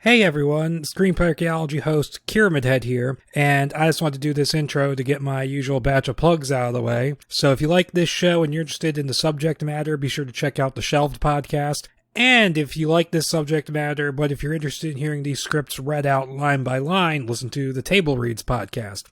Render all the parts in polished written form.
Hey everyone, Screenplay Archaeology host KiramidHead here, and I just want to do this intro to get my usual batch of plugs out of the way. So if you like this show and you're interested in the subject matter, be sure to check out the Shelved podcast. And if you like this subject matter, but if you're interested in hearing these scripts read out line by line, listen to the Table Reads podcast.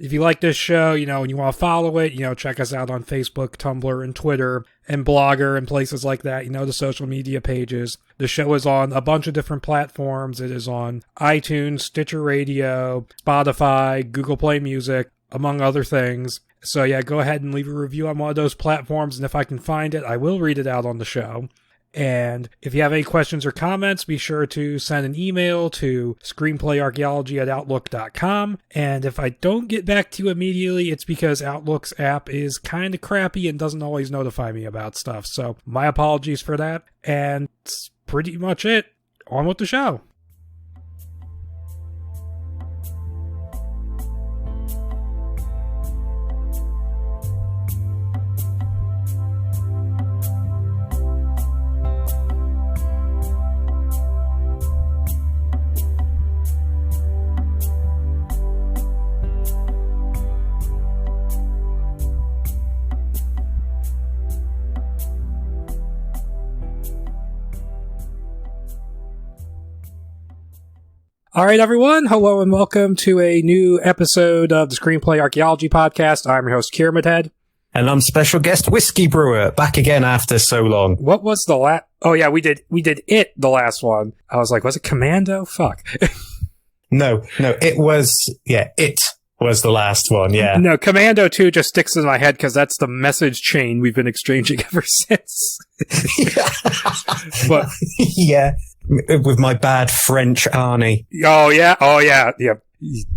If you like this show, and you want to follow it, check us out on Facebook, Tumblr, and Twitter, and Blogger, and places like that, the social media pages. The show is on a bunch of different platforms. It is on iTunes, Stitcher Radio, Spotify, Google Play Music, among other things. So yeah, go ahead and leave a review on one of those platforms, and if I can find it, I will read it out on the show. And if you have any questions or comments, be sure to send an email to screenplayarchaeology@outlook.com. And if I don't get back to you immediately, it's because Outlook's app is kind of crappy and doesn't always notify me about stuff. So my apologies for that. And that's pretty much it. On with the show. All right, everyone. Hello and welcome to a new episode of the Screenplay Archaeology podcast. I'm your host, KiramidHead. And I'm special guest WhiskeyBrewer, back again after so long. What was the last? Oh yeah, we did it, the last one. I was like, was it Commando? Fuck. No, it was the last one, yeah. No, Commando 2 just sticks in my head because that's the message chain we've been exchanging ever since. But yeah. With my bad French Arnie. Oh yeah. I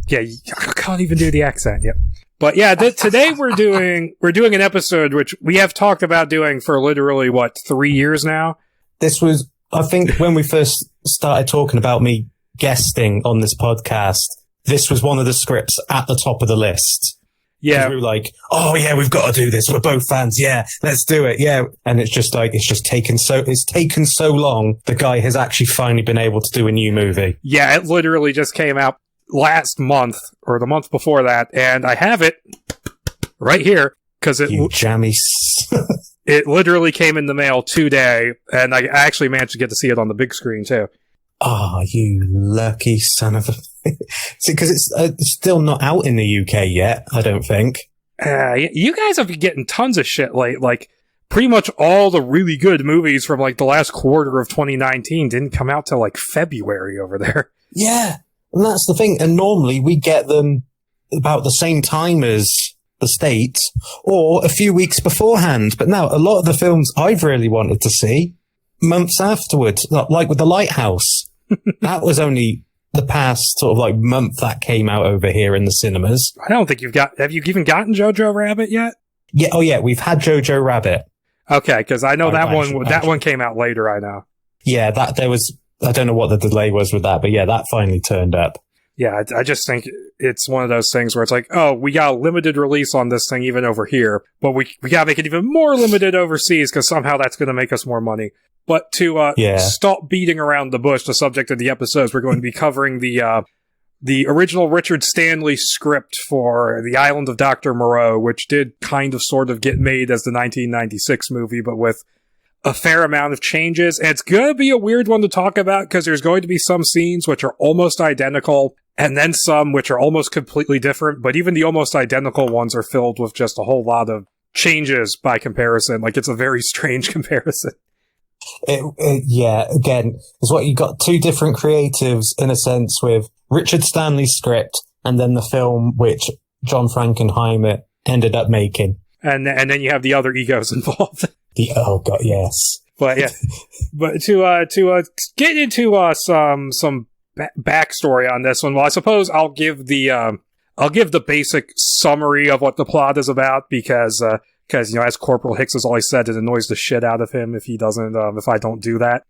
can't even do the accent. Yep. But yeah, today we're doing an episode which we have talked about doing for literally 3 years now. This was, I think, when we first started talking about me guesting on this podcast. This was one of the scripts at the top of the list. Yeah. We were like, oh yeah, we've got to do this. We're both fans. Yeah, let's do it. Yeah. And it's taken so long. The guy has actually finally been able to do a new movie. Yeah. It literally just came out last month or the month before that. And I have it right here because it literally came in the mail today. And I actually managed to get to see it on the big screen too. Oh, you lucky son of a... Because it's still not out in the UK yet, I don't think. You guys have been getting tons of shit late. Like, pretty much all the really good movies from, the last quarter of 2019 didn't come out till, February over there. Yeah, and that's the thing. And normally we get them about the same time as the States, or a few weeks beforehand. But now, a lot of the films I've really wanted to see, months afterwards, like with The Lighthouse. That was only the past month that came out over here in the cinemas. I don't think have you even gotten Jojo Rabbit yet? Yeah. Oh yeah. We've had Jojo Rabbit. Okay. Cause I know that one came out later. I know. Yeah. I don't know what the delay was with that, but yeah, that finally turned up. Yeah. I just think it's one of those things where it's like, oh, we got a limited release on this thing even over here, but we gotta make it even more limited overseas because somehow that's going to make us more money. But to stop beating around the bush, the subject of the episodes, we're going to be covering the original Richard Stanley script for The Island of Dr. Moreau, which did kind of sort of get made as the 1996 movie, but with a fair amount of changes. And it's going to be a weird one to talk about because there's going to be some scenes which are almost identical and then some which are almost completely different. But even the almost identical ones are filled with just a whole lot of changes by comparison. It's a very strange comparison. Yeah, again, it's what you got two different creatives in a sense with Richard Stanley's script and then the film which John Frankenheimer ended up making. And then you have the other egos involved. Oh god, yes. But yeah, but to get into some backstory on this one, well, I suppose I'll give the basic summary of what the plot is about because as Corporal Hicks has always said, it annoys the shit out of him if he doesn't, if I don't do that.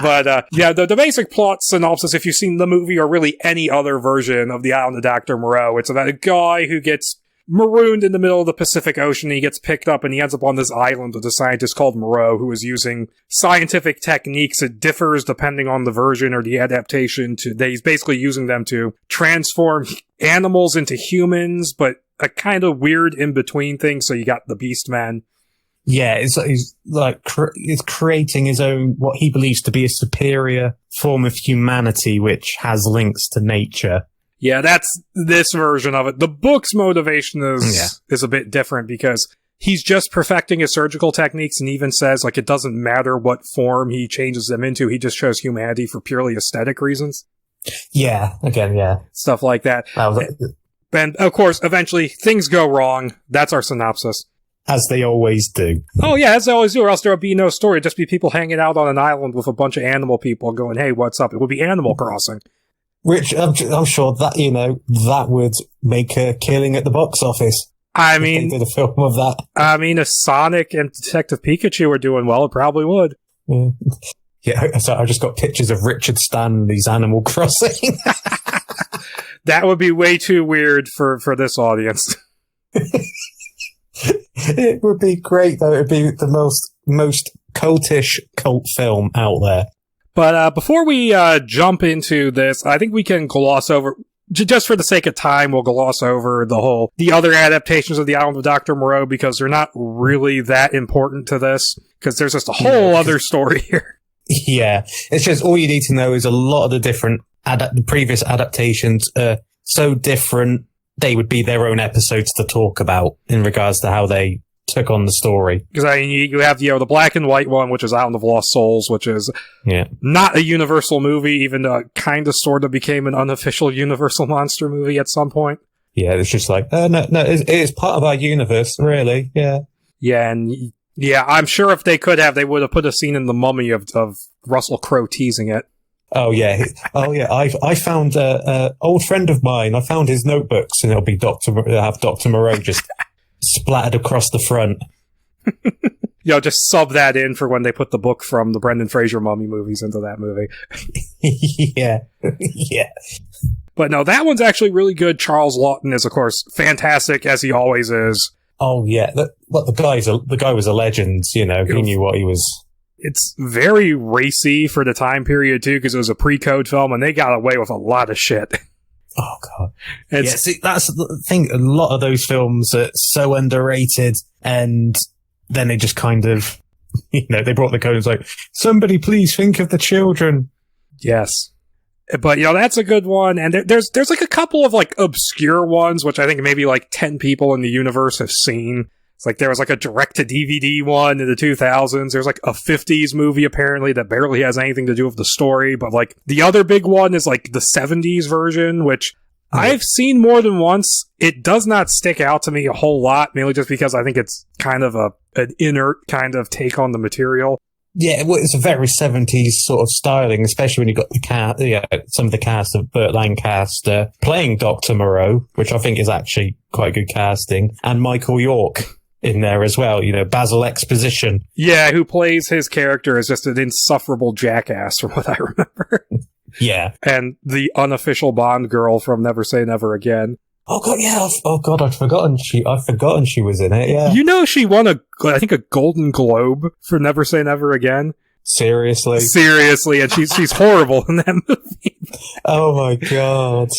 But, the basic plot synopsis, if you've seen the movie or really any other version of The Island of Dr. Moreau, it's about a guy who gets marooned in the middle of the Pacific Ocean. He gets picked up and he ends up on this island with a scientist called Moreau, who is using scientific techniques. It differs depending on the version or the adaptation. He's basically using them to transform animals into humans, but a kind of weird in-between thing. So you got the Beastman. Yeah, he's creating his own, what he believes to be a superior form of humanity, which has links to nature. Yeah, that's this version of it. The book's motivation is a bit different because he's just perfecting his surgical techniques and even says, like, it doesn't matter what form he changes them into. He just shows humanity for purely aesthetic reasons. Yeah, again, yeah. Stuff like that. And, of course, eventually, things go wrong. That's our synopsis. As they always do. Oh, yeah, as they always do, or else there would be no story. It'd just be people hanging out on an island with a bunch of animal people going, hey, what's up? It would be Animal Crossing. Which I'm sure that, that would make a killing at the box office. I mean, if they did a film of that. I mean, if Sonic and Detective Pikachu were doing well, it probably would. Yeah, so I just got pictures of Richard Stanley's Animal Crossing. That would be way too weird for this audience. It would be great, though. It would be the most cultish cult film out there. But before we jump into this, I think we can gloss over, just for the sake of time, we'll gloss over the other adaptations of The Island of Dr. Moreau, because they're not really that important to this, because there's just a whole other story here. Yeah, it's just all you need to know is a lot of the different the previous adaptations are so different, they would be their own episodes to talk about in regards to how they took on the story. Because I mean, you have the black and white one, which is Island of Lost Souls, which is not a Universal movie, even though it kind of sort of became an unofficial Universal monster movie at some point. Yeah, it's just like, no, it is part of our universe, really. Yeah. Yeah, and I'm sure if they could have, they would have put a scene in The Mummy of Russell Crowe teasing it. Oh yeah. I found an old friend of mine. I found his notebooks, and it'll have Dr. Moreau just splattered across the front. Just sub that in for when they put the book from the Brendan Fraser Mummy movies into that movie. Yeah. But no, that one's actually really good. Charles Laughton is, of course, fantastic, as he always is. Oh yeah, the guy was a legend. He knew what he was. It's very racy for the time period too, because it was a pre-code film, and they got away with a lot of shit. Oh god, see, that's the thing. A lot of those films are so underrated, and then they just kind of, they brought the code and was like, somebody please think of the children. Yes. But, that's a good one. And there's like a couple of like obscure ones, which I think maybe like 10 people in the universe have seen. It's like there was like a direct-to-DVD one in the 2000s. There's like a 50s movie apparently that barely has anything to do with the story. But like the other big one is like the 70s version, which I've seen more than once. It does not stick out to me a whole lot, mainly just because I think it's kind of an inert kind of take on the material. Yeah, it's a very 70s sort of styling, especially when you got some of the cast of Burt Lancaster playing Dr. Moreau, which I think is actually quite good casting, and Michael York in there as well, Basil Exposition. Yeah, who plays his character as just an insufferable jackass, from what I remember. Yeah. And the unofficial Bond girl from Never Say Never Again. Oh god, yeah. Oh god, I'd forgotten she was in it. Yeah. She won I think a Golden Globe for Never Say Never Again. Seriously, and she's horrible in that movie. Oh my god.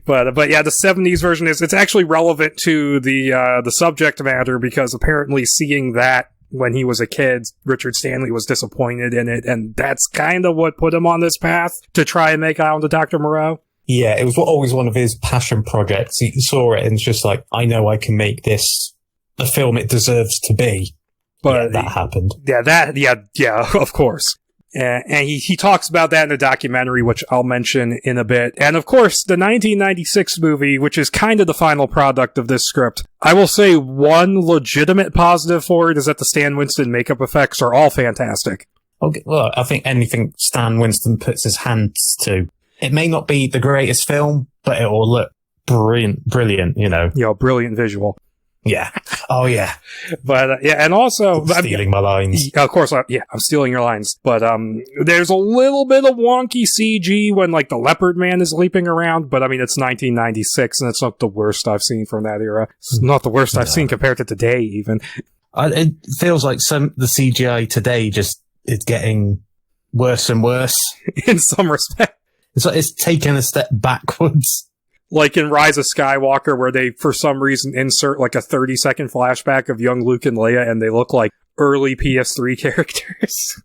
But yeah, the 70s version it's actually relevant to the subject matter, because apparently seeing that when he was a kid, Richard Stanley was disappointed in it, and that's kind of what put him on this path to try and make Island of Dr. Moreau. Yeah, it was always one of his passion projects. He saw it and it's just like, I know I can make this the film it deserves to be. But that happened. Yeah, of course. And he talks about that in the documentary, which I'll mention in a bit. And of course, the 1996 movie, which is kind of the final product of this script. I will say one legitimate positive for it is that the Stan Winston makeup effects are all fantastic. Okay, well, I think anything Stan Winston puts his hands to, it may not be the greatest film, but it will look brilliant, brilliant visual. Yeah. Oh, yeah. But yeah, and also stealing my lines. Of course, I'm stealing your lines. But there's a little bit of wonky CG when like the leopard man is leaping around. But I mean, it's 1996, and it's not the worst I've seen from that era. It's not the worst I've seen compared to today, even. It feels like the CGI today just is getting worse and worse in some respect. It's like it's taken a step backwards. Like in Rise of Skywalker, where they, for some reason, insert like a 30-second flashback of young Luke and Leia, and they look like early PS3 characters.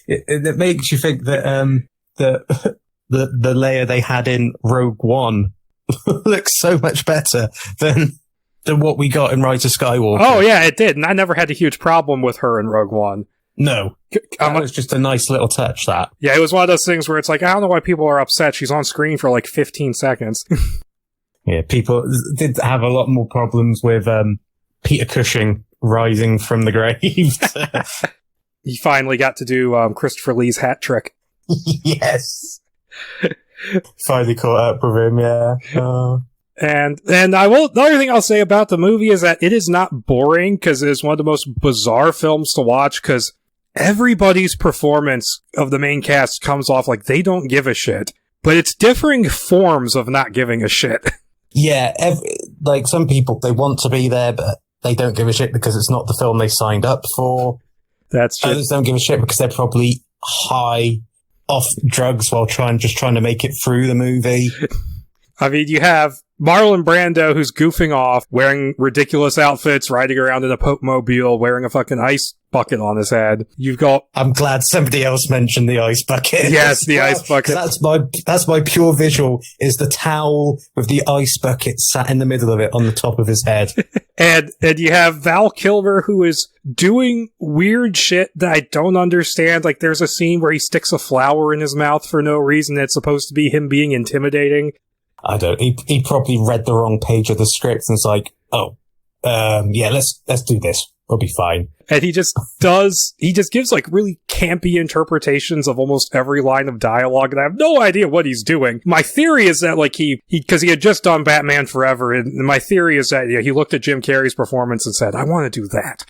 It makes you think that the Leia they had in Rogue One looks so much better than what we got in Rise of Skywalker. Oh yeah, it did, and I never had a huge problem with her in Rogue One. No. That was just a nice little touch, that. Yeah, it was one of those things where it's like, I don't know why people are upset. She's on screen for like 15 seconds. Yeah, people did have a lot more problems with Peter Cushing rising from the grave. He finally got to do Christopher Lee's hat trick. Yes. Finally caught up with him, yeah. And the other thing I'll say about the movie is that it is not boring, because it is one of the most bizarre films to watch, because everybody's performance of the main cast comes off like they don't give a shit, but it's differing forms of not giving a shit. Yeah, like some people, they want to be there, but they don't give a shit because it's not the film they signed up for. That's true. Others don't give a shit because they're probably high off drugs while trying to make it through the movie. I mean, you have Marlon Brando, who's goofing off, wearing ridiculous outfits, riding around in a Pope-mobile, wearing a fucking ice bucket on his head. You've got... I'm glad somebody else mentioned the ice bucket. Yes, the ice bucket. That's my pure visual, is the towel with the ice bucket sat in the middle of it on the top of his head. And you have Val Kilmer, who is doing weird shit that I don't understand. Like, there's a scene where he sticks a flower in his mouth for no reason. It's supposed to be him being intimidating. I don't. He probably read the wrong page of the script and was like, yeah, let's do this. We'll be fine. And he just gives like really campy interpretations of almost every line of dialogue, and I have no idea what he's doing. My theory is that like because he had just done Batman Forever, and my theory is that he looked at Jim Carrey's performance and said, I want to do that.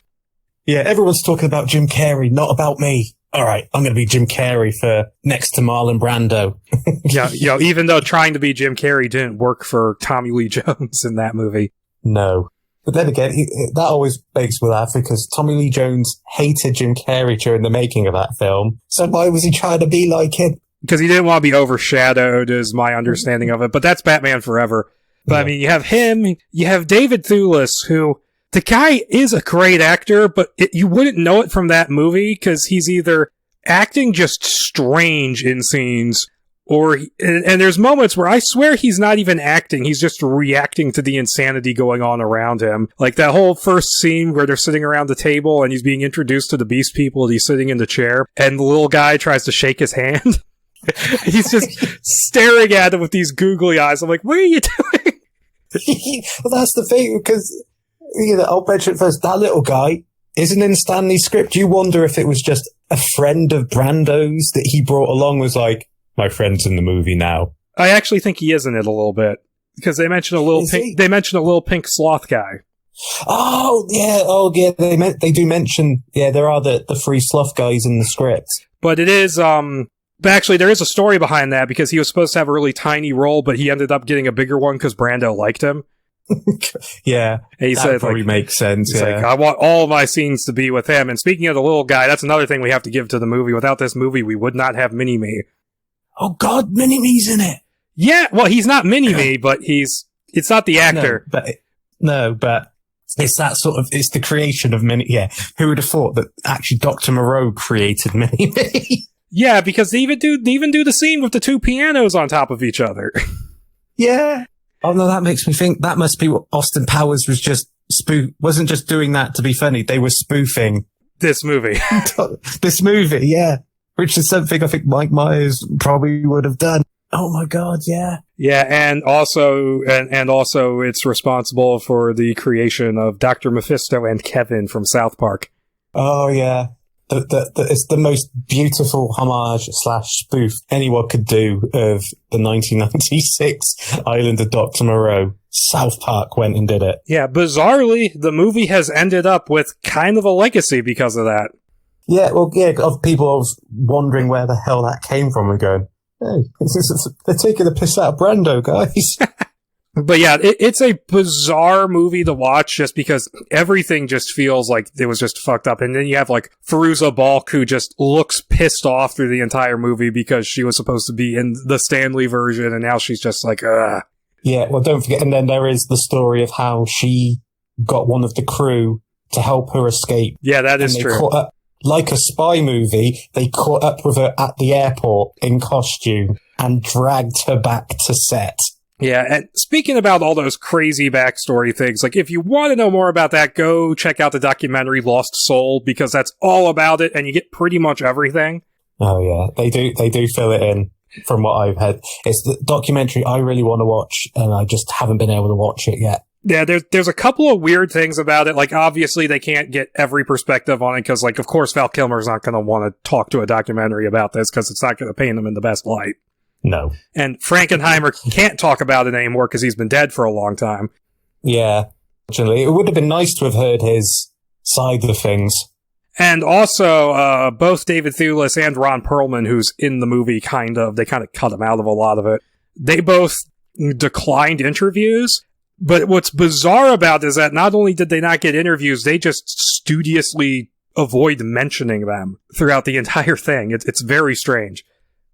Yeah, everyone's talking about Jim Carrey, not about me. All right, I'm going to be Jim Carrey for next to Marlon Brando. Yeah, even though trying to be Jim Carrey didn't work for Tommy Lee Jones in that movie. No. But then again, that always makes me laugh because Tommy Lee Jones hated Jim Carrey during the making of that film. So why was he trying to be like him? Because he didn't want to be overshadowed, is my understanding of it. But that's Batman Forever. But yeah. I mean, you have him, you have David Thewlis, who... The guy is a great actor, but you wouldn't know it from that movie because he's either acting just strange in scenes, and there's moments where I swear he's not even acting, he's just reacting to the insanity going on around him. Like that whole first scene where they're sitting around the table and he's being introduced to the Beast People and he's sitting in the chair, and the little guy tries to shake his hand. He's just staring at him with these googly eyes. I'm like, what are you doing? Well, that's the thing, because... I'll mention first, that little guy isn't in Stanley's script. You wonder if it was just a friend of Brando's that he brought along, was like, my friend's in the movie now. I actually think he is in it a little bit, because they mention a little pink sloth guy. Oh yeah, they do mention, there are the three sloth guys in the script. But it is, but actually there is a story behind that, because he was supposed to have a really tiny role, but he ended up getting a bigger one because Brando liked him. Yeah, and he said, probably makes sense. He's like, I want all my scenes to be with him. And speaking of the little guy, that's another thing we have to give to the movie. Without this movie, we would not have Mini-Me. Oh God, Mini-Me's in it. Yeah, well, he's not Mini-Me, but it's not the actor. No, but it's that sort of, it's the creation of Mini. Yeah, who would have thought that actually Dr. Moreau created Mini-Me? Yeah, because they even do the scene with the two pianos on top of each other. Yeah. Oh no, that makes me think that must be what Austin Powers was wasn't just doing that to be funny. They were spoofing this movie. This movie, yeah. Which is something I think Mike Myers probably would have done. Oh my God, yeah. Yeah, and also it's responsible for the creation of Dr. Mephisto and Kevin from South Park. Oh yeah. It's the most beautiful homage / spoof anyone could do of the 1996 Island of Dr. Moreau. South Park went and did it. Yeah, bizarrely, the movie has ended up with kind of a legacy because of that. Yeah, well, yeah, of people wondering where the hell that came from and going, hey, they're taking the piss out of Brando, guys. But yeah, it's a bizarre movie to watch just because everything just feels like it was just fucked up. And then you have like Fairuza Balk, who just looks pissed off through the entire movie because she was supposed to be in the Stanley version and now she's just like, ugh. Yeah, well, don't forget, and then there is the story of how she got one of the crew to help her escape. Yeah, that is true. Like a spy movie, they caught up with her at the airport in costume and dragged her back to set. Yeah, and speaking about all those crazy backstory things, like if you want to know more about that, go check out the documentary Lost Soul, because that's all about it and you get pretty much everything. Oh yeah, they do fill it in. From what I've heard, it's the documentary I really want to watch, and I just haven't been able to watch it yet. Yeah, there's a couple of weird things about it. Like, obviously, they can't get every perspective on it because, like, of course, Val Kilmer's not going to want to talk to a documentary about this because it's not going to paint him in the best light. No. And Frankenheimer can't talk about it anymore because he's been dead for a long time. Yeah. Fortunately, it would have been nice to have heard his side of things. And also, both David Thewlis and Ron Perlman, who's in the movie, they kind of cut him out of a lot of it. They both declined interviews. But what's bizarre about it is that not only did they not get interviews, they just studiously avoid mentioning them throughout the entire thing. It's very strange.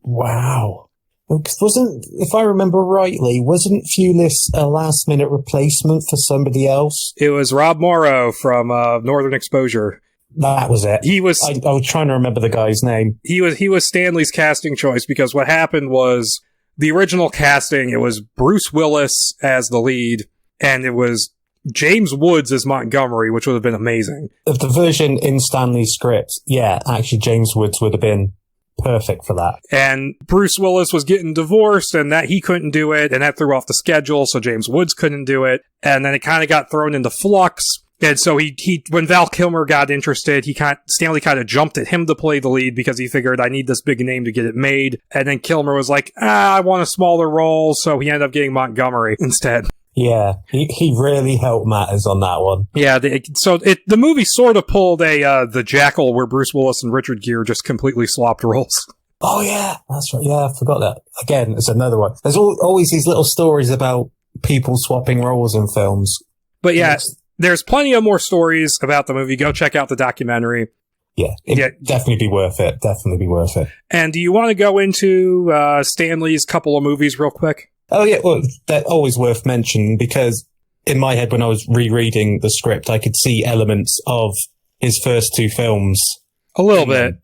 Wow. If I remember rightly, wasn't Thewlis a last-minute replacement for somebody else? It was Rob Morrow from Northern Exposure. That was it. I was trying to remember the guy's name. He was Stanley's casting choice because what happened was the original casting, it was Bruce Willis as the lead, and it was James Woods as Montgomery, which would have been amazing. Of the version in Stanley's script, yeah, actually James Woods would have been perfect for that. And Bruce Willis was getting divorced, and that he couldn't do it, and that threw off the schedule, so James Woods couldn't do it. And then it kind of got thrown into flux. And so he when Val Kilmer got interested, Stanley kind of jumped at him to play the lead because he figured, I need this big name to get it made. And then Kilmer was like, I want a smaller role, so he ended up getting Montgomery instead. Yeah, he really helped matters on that one. Yeah, the movie sort of pulled The Jackal, where Bruce Willis and Richard Gere just completely swapped roles. Oh yeah, that's right. Yeah, I forgot that. Again, it's another one. There's always these little stories about people swapping roles in films. But yeah, there's plenty of more stories about the movie. Go check out the documentary. Yeah, definitely be worth it. Definitely be worth it. And do you want to go into Stanley's couple of movies real quick? Oh yeah, well, they're always worth mentioning because in my head when I was rereading the script, I could see elements of his first two films. A little bit.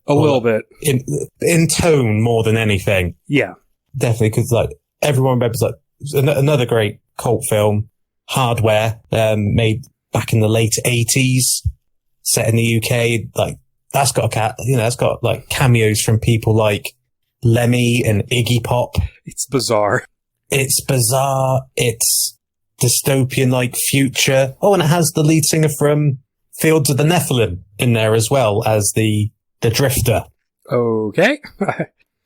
In tone more than anything. Yeah. Definitely, because like everyone remembers like another great cult film, Hardware, made back in the late 80s, set in the UK. Like that's got like cameos from people like Lemmy and Iggy Pop. It's bizarre. It's dystopian like future. Oh, and it has the lead singer from Fields of the Nephilim in there as well as the drifter. Okay.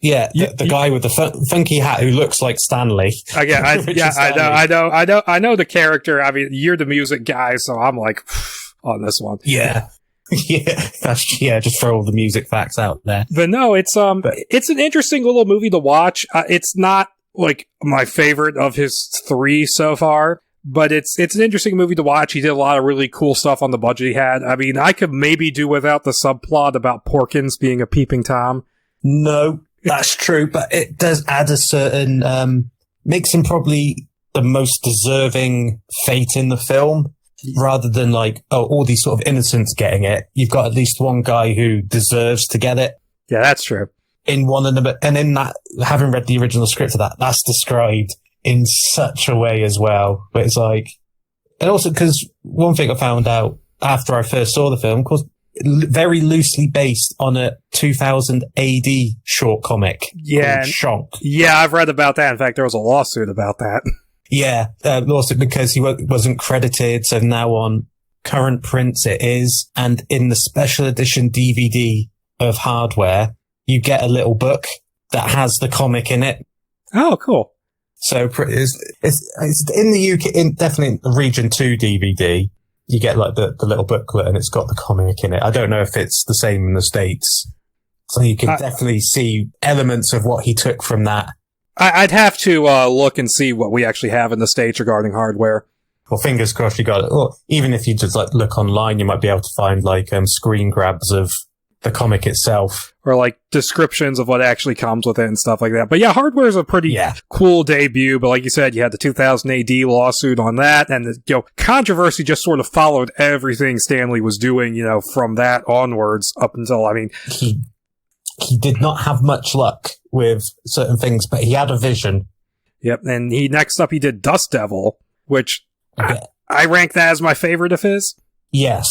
Yeah, the guy with the funky hat who looks like Stanley. I know the character. I mean, you're the music guy, so I'm like on this one. Yeah. Yeah, just throw all the music facts out there. But no, it's an interesting little movie to watch. It's not like my favorite of his three so far, but it's an interesting movie to watch. He did a lot of really cool stuff on the budget he had. I mean, I could maybe do without the subplot about Porkins being a peeping Tom. No, that's true, but it does add a certain, makes him probably the most deserving fate in the film, rather than like, all these sort of innocents getting it. You've got at least one guy who deserves to get it. Yeah, that's true. In one of them, and in that, having read the original script of that's described in such a way as well. But it's like, and also because one thing I found out after I first saw the film, of course, very loosely based on a 2000 AD short comic. Yeah. Shonk. Yeah, I've read about that. In fact, there was a lawsuit about that. Yeah, lawsuit because he wasn't credited. So now on current prints it is. And in the special edition DVD of hardware, you get a little book that has the comic in it. Oh, cool. So it's in the UK, definitely in the Region 2 DVD. You get like the little booklet and it's got the comic in it. I don't know if it's the same in the States. So you can definitely see elements of what he took from that. I'd have to look and see what we actually have in the States regarding hardware. Well, fingers crossed you got it. Or even if you just like look online, you might be able to find like screen grabs of the comic itself. Or like descriptions of what actually comes with it and stuff like that. But yeah, hardware is a pretty cool debut. But like you said, you had the 2000 AD lawsuit on that. And the controversy just sort of followed everything Stanley was doing, from that onwards up until, He did not have much luck with certain things, but he had a vision. Yep. And next up, he did Dust Devil, which I rank that as my favorite of his. Yes.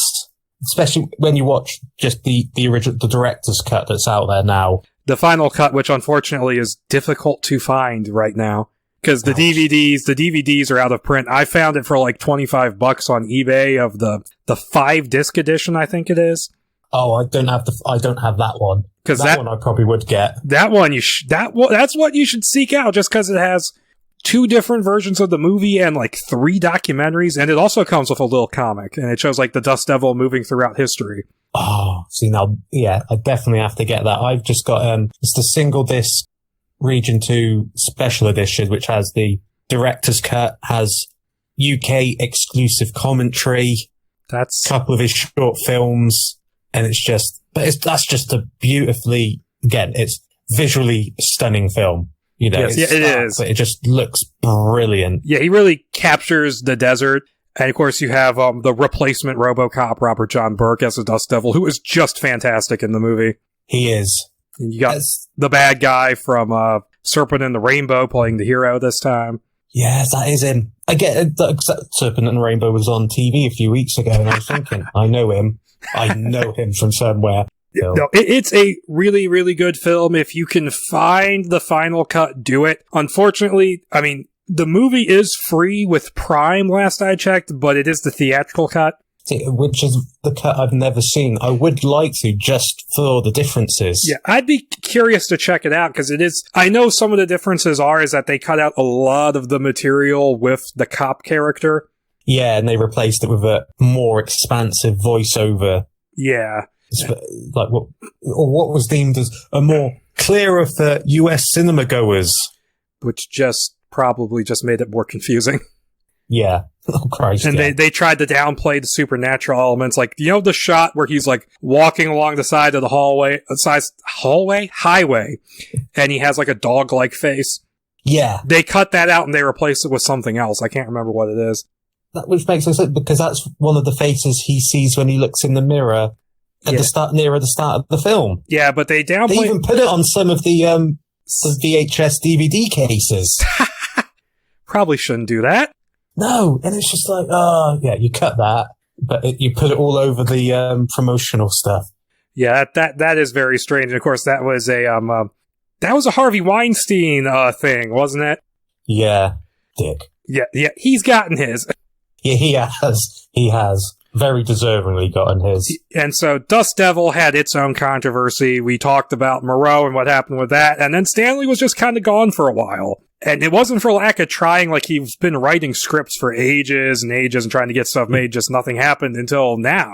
Especially when you watch just the original, the director's cut that's out there now. The final cut, which unfortunately is difficult to find right now. Because the DVDs are out of print. I found it for like $25 on eBay of the 5-disc edition, I think it is. Oh, I don't have that one. Because that one I probably would get. That one that's what you should seek out, just because it has 2 different versions of the movie and like 3 documentaries, and it also comes with a little comic, and it shows like the Dust Devil moving throughout history. Oh, see now, yeah, I definitely have to get that. I've just got it's the single disc Region 2 special edition, which has the director's cut, has UK exclusive commentary, that's a couple of his short films. And that's just a beautifully, again, it's visually stunning film. Yes, it is. But it just looks brilliant. Yeah, he really captures the desert. And of course, you have the replacement RoboCop, Robert John Burke, as the Dust Devil, who is just fantastic in the movie. He is. And you got the bad guy from Serpent and the Rainbow playing the hero this time. Yes, that is him. I get it. Serpent and the Rainbow was on TV a few weeks ago, and I was thinking, I know him from somewhere. So. No, it's a really, really good film. If you can find the final cut, do it. Unfortunately, the movie is free with Prime last I checked, but it is the theatrical cut. Which is the cut I've never seen. I would like to, just for the differences. Yeah, I'd be curious to check it out, because I know some of the differences is that they cut out a lot of the material with the cop character. Yeah, and they replaced it with a more expansive voiceover. Yeah. Like what was deemed as a more clearer for US cinema goers. Which probably made it more confusing. Yeah. Oh, Christ. And they tried to downplay the supernatural elements. Like, the shot where he's like walking along the side of the highway, and he has like a dog-like face. Yeah. They cut that out and they replaced it with something else. I can't remember what it is. Which makes sense, because that's one of the faces he sees when he looks in the mirror at near the start of the film. Yeah, but they They even put it on some of the VHS DVD cases. Probably shouldn't do that. No, and it's just like, you cut that, but you put it all over the promotional stuff. Yeah, that is very strange. And of course, that was a Harvey Weinstein thing, wasn't it? Yeah, dick. Yeah, he's gotten his. Yeah, he has. Very deservingly gotten his. And so Dust Devil had its own controversy. We talked about Moreau and what happened with that. And then Stanley was just kind of gone for a while. And it wasn't for lack of trying. Like, he's been writing scripts for ages and ages and trying to get stuff made. Just nothing happened until now.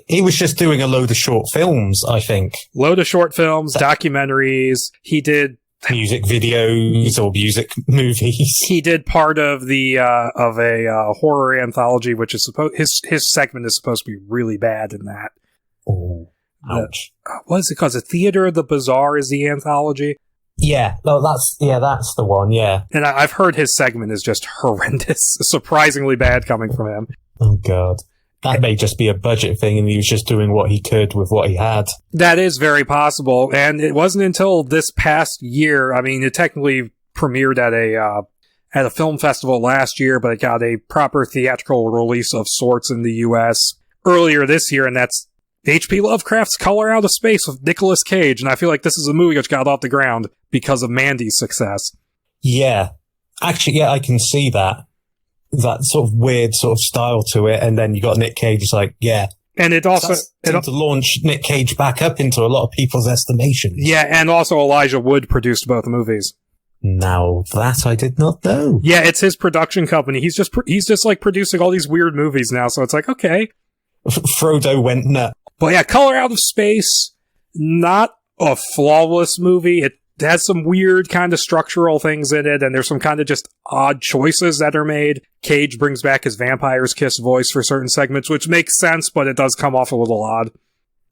He was just doing a load of short films, I think. Load of short films, documentaries. He did music videos or music movies. He did part of the of a horror anthology, which is his segment is supposed to be really bad in that. Oh, ouch! What is it called? The Theater of the Bizarre is the anthology. Yeah, no, that's the one. Yeah, and I've heard his segment is just horrendous, surprisingly bad coming from him. Oh God. That may just be a budget thing, and he was just doing what he could with what he had. That is very possible, and it wasn't until this past year. It technically premiered at a film festival last year, but it got a proper theatrical release of sorts in the U.S. earlier this year, and that's H.P. Lovecraft's Color Out of Space with Nicolas Cage, and I feel like this is a movie which got off the ground because of Mandy's success. Yeah. Actually, yeah, I can see that. That sort of weird sort of style to it, and then you got Nick Cage. It's like, yeah, And it also to launch Nick Cage back up into a lot of people's estimations. Yeah, and also Elijah Wood produced both movies. Now that I did not know. Yeah, it's his production company. He's just like producing all these weird movies now. So it's like, okay. Frodo went nuts. But yeah, Color Out of Space, not a flawless movie. It has some weird kind of structural things in it, and there's some kind of just odd choices that are made. Cage brings back his Vampire's Kiss voice for certain segments, which makes sense, but it does come off a little odd.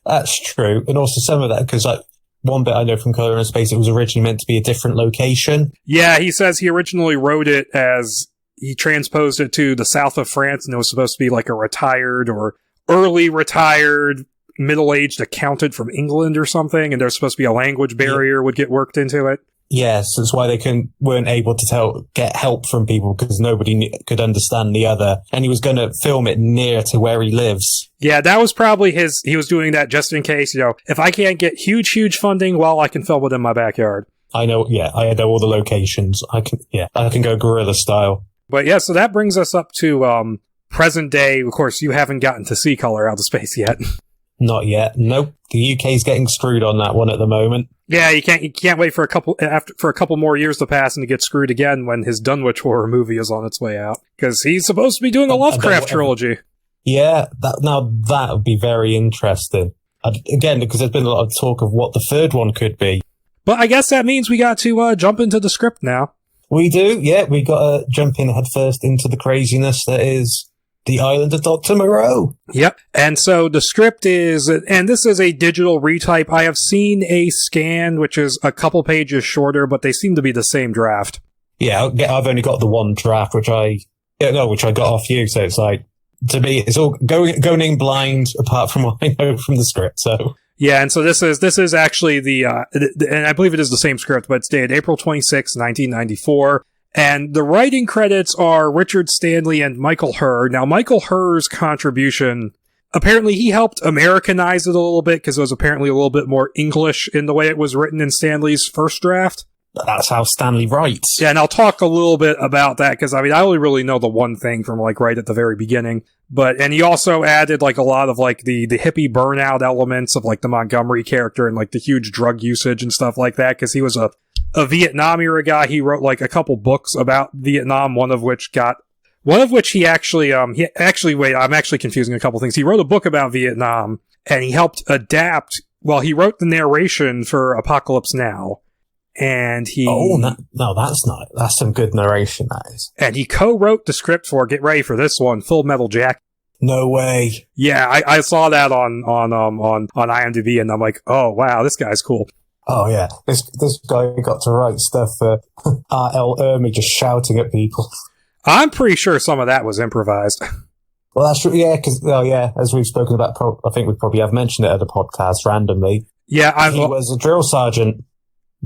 That's true. And also some of that, because like one bit I know from Color Out of Space, it was originally meant to be a different location. Yeah, he says he originally wrote it as he transposed it to the south of France, and it was supposed to be like a retired or early retired middle-aged accountant from England or something, and there's supposed to be a language barrier would get worked into it. Yes, that's why they weren't able to get help from people, because nobody could understand the other. And he was going to film it near to where he lives. Yeah, that was probably he was doing that just in case, if I can't get huge funding, well, I can film it in my backyard. I know, I know all the locations. I can go guerrilla style. But yeah, so that brings us up to present day. Of course, you haven't gotten to see Color Out of Space yet. Not yet. Nope. The UK's getting screwed on that one at the moment. Yeah, you can't wait for a couple more years to pass and to get screwed again when his Dunwich horror movie is on its way out, because he's supposed to be doing a Lovecraft trilogy. Yeah, that would be very interesting. Again, because there's been a lot of talk of what the third one could be. But I guess that means we got to jump into the script now. We do, yeah. We got to jump in head first into the craziness that is The Island of Dr. Moreau. Yep. And so the script is, and this is a digital retype. I have seen a scan, which is a couple pages shorter, but they seem to be the same draft. Yeah, I've only got the one draft, which I got off you. So it's like, to me, it's all going in blind, apart from what I know from the script. So yeah, and so this is actually and I believe it is the same script, but it's dated April 26, 1994. And the writing credits are Richard Stanley and Michael Herr. Now, Michael Herr's contribution, apparently he helped Americanize it a little bit, because it was apparently a little bit more English in the way it was written in Stanley's first draft. That's how Stanley writes. Yeah, and I'll talk a little bit about that, because I only really know the one thing from right at the very beginning. And he also added a lot of the hippie burnout elements of the Montgomery character and the huge drug usage and stuff like that, because he was a Vietnam era guy. He wrote a couple books about Vietnam, one of which he actually, wait, I'm actually confusing a couple things. He wrote a book about Vietnam, and he helped adapt, he wrote the narration for Apocalypse Now. And he... Oh, no, that's some good narration, that is. And he co-wrote the script for, get ready for this one, Full Metal Jacket. No way. Yeah, I saw that on IMDb, and I'm like, oh, wow, this guy's cool. Oh, yeah. This guy got to write stuff for R.L. Ermy just shouting at people. I'm pretty sure some of that was improvised. Well, that's true, yeah, because, as we've spoken about, I think we probably have mentioned it at the podcast randomly. Yeah, he was a drill sergeant.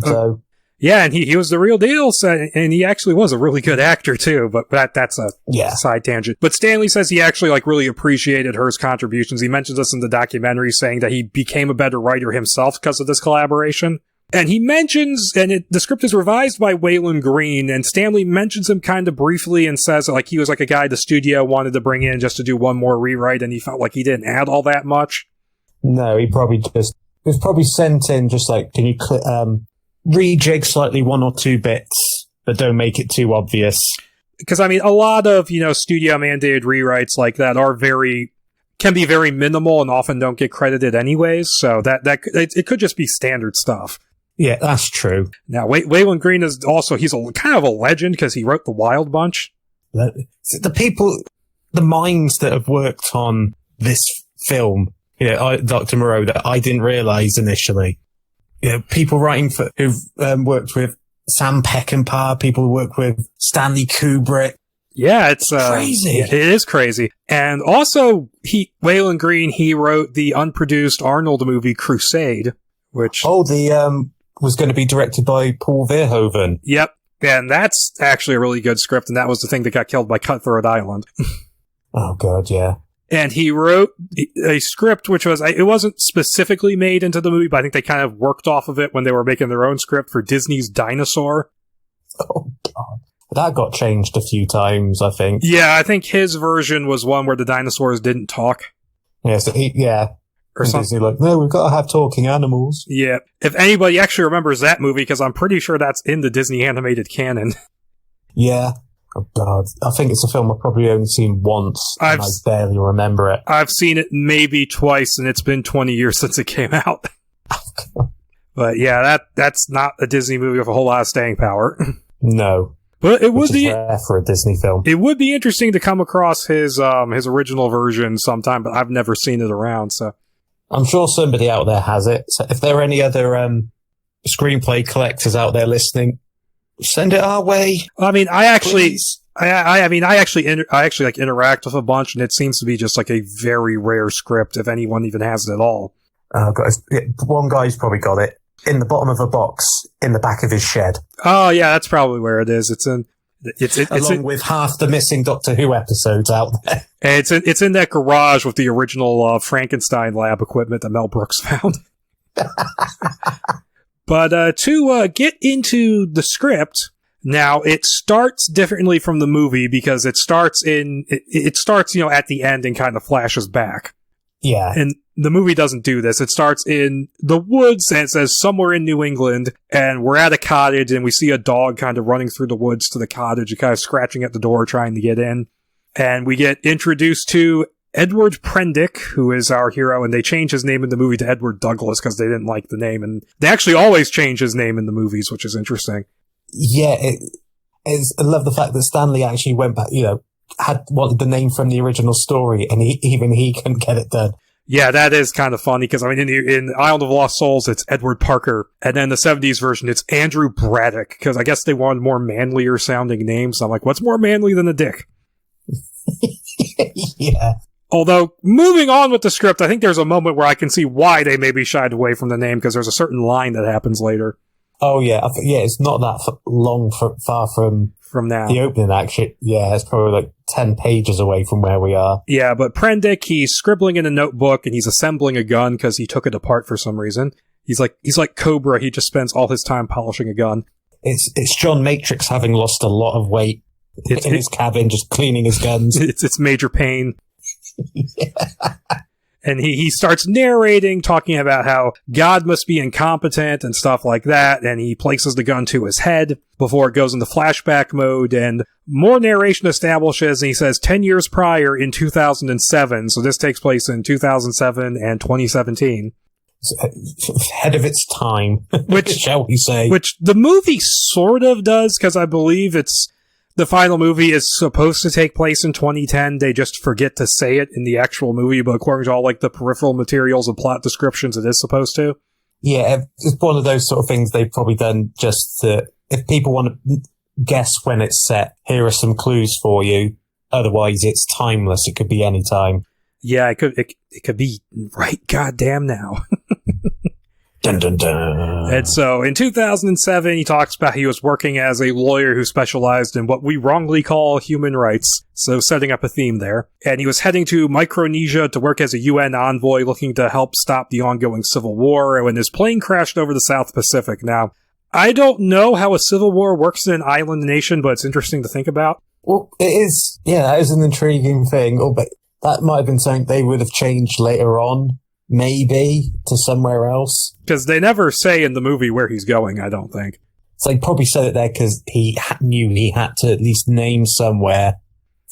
So yeah, and he was the real deal, and he actually was a really good actor too, but that's a side tangent. But Stanley says he actually really appreciated Herr's contributions. He mentions this in the documentary, saying that he became a better writer himself because of this collaboration. And he mentions, the script is revised by Waylon Green, and Stanley mentions him kind of briefly and says he was a guy the studio wanted to bring in just to do one more rewrite, and he felt like he didn't add all that much. No, he was probably sent in just can you rejig slightly one or two bits, but don't make it too obvious. Because, a lot of, studio mandated rewrites like that can be very minimal and often don't get credited anyways, so it could just be standard stuff. Yeah, that's true. Now, Waylon Green is also, he's kind of a legend because he wrote The Wild Bunch. The minds that have worked on this film, Dr. Moreau, that I didn't realize initially. People writing who've worked with Sam Peckinpah, people who work with Stanley Kubrick. Yeah, it's crazy. It is crazy. And also, Waylon Green, he wrote the unproduced Arnold movie Crusade, which was going to be directed by Paul Verhoeven. Yep, and that's actually a really good script, and that was the thing that got killed by Cutthroat Island. Oh God, yeah. And he wrote a script which it wasn't specifically made into the movie, but I think they kind of worked off of it when they were making their own script for Disney's Dinosaur. Oh, God. That got changed a few times, I think. Yeah, I think his version was one where the dinosaurs didn't talk. Yeah, so or and something. Disney like, no, we've got to have talking animals. Yeah. If anybody actually remembers that movie, because I'm pretty sure that's in the Disney animated canon. Yeah. Oh, God. I think it's a film I've probably only seen once, and I barely remember it. I've seen it maybe twice, and it's been 20 years since it came out. But yeah, that's not a Disney movie with a whole lot of staying power. No. But it would be rare for a Disney film. It would be interesting to come across his original version sometime, but I've never seen it around, so I'm sure somebody out there has it. So if there are any other screenplay collectors out there listening, send it our way. I mean, I actually Please. I actually like interact with a bunch, and it seems to be just like a very rare script, if anyone even has it at all. One guy's probably got it in the bottom of a box in the back of his shed. Oh yeah, that's probably where it is. It's along with half the missing Doctor Who episodes out there. It's in that garage with the original Frankenstein lab equipment that Mel Brooks found. But to get into the script, now it starts differently from the movie because it starts at the end and kind of flashes back. Yeah. And the movie doesn't do this. It starts in the woods and it says somewhere in New England, and we're at a cottage and we see a dog kind of running through the woods to the cottage and kind of scratching at the door trying to get in. And we get introduced to Edward Prendick, who is our hero, and they change his name in the movie to Edward Douglas because they didn't like the name, and they actually always change his name in the movies, which is interesting. Yeah, I love the fact that Stanley actually went back, had wanted the name from the original story, and he couldn't get it done. Yeah, that is kind of funny, because I mean, in Island of Lost Souls, it's Edward Parker, and then the 70s version, it's Andrew Braddock, because I guess they wanted more manlier sounding names. I'm like, what's more manly than a dick? Yeah. Although, moving on with the script, I think there's a moment where I can see why they maybe shied away from the name, because there's a certain line that happens later. Oh, yeah. It's not that far from now. The opening, actually. Yeah, it's probably like 10 pages away from where we are. Yeah, but Prendick, he's scribbling in a notebook, and he's assembling a gun because he took it apart for some reason. He's like Cobra, he just spends all his time polishing a gun. It's John Matrix having lost a lot of weight in his cabin, just cleaning his guns. It's Major Payne. Yeah. And he starts narrating, talking about how God must be incompetent and stuff like that, and he places the gun to his head before it goes into flashback mode, and more narration establishes, and he says 10 years prior in 2007, so this takes place in 2007 and 2017. Ahead of its time, which shall we say? Which the movie sort of does, because I believe the final movie is supposed to take place in 2010. They just forget to say it in the actual movie, but according to all like the peripheral materials and plot descriptions, it is supposed to. Yeah, it's one of those sort of things they've probably done just to, if people want to guess when it's set, here are some clues for you. Otherwise, it's timeless. It could be any time. Yeah, it could be right goddamn now. Dun, dun, dun. And so in 2007, he talks about he was working as a lawyer who specialized in what we wrongly call human rights. So setting up a theme there. And he was heading to Micronesia to work as a UN envoy looking to help stop the ongoing civil war when his plane crashed over the South Pacific. Now, I don't know how a civil war works in an island nation, but it's interesting to think about. Well, it is. Yeah, that is an intriguing thing. Oh, but that might have been something they would have changed later on. Maybe to somewhere else. Because they never say in the movie where he's going, I don't think. So they probably said it there because he knew he had to at least name somewhere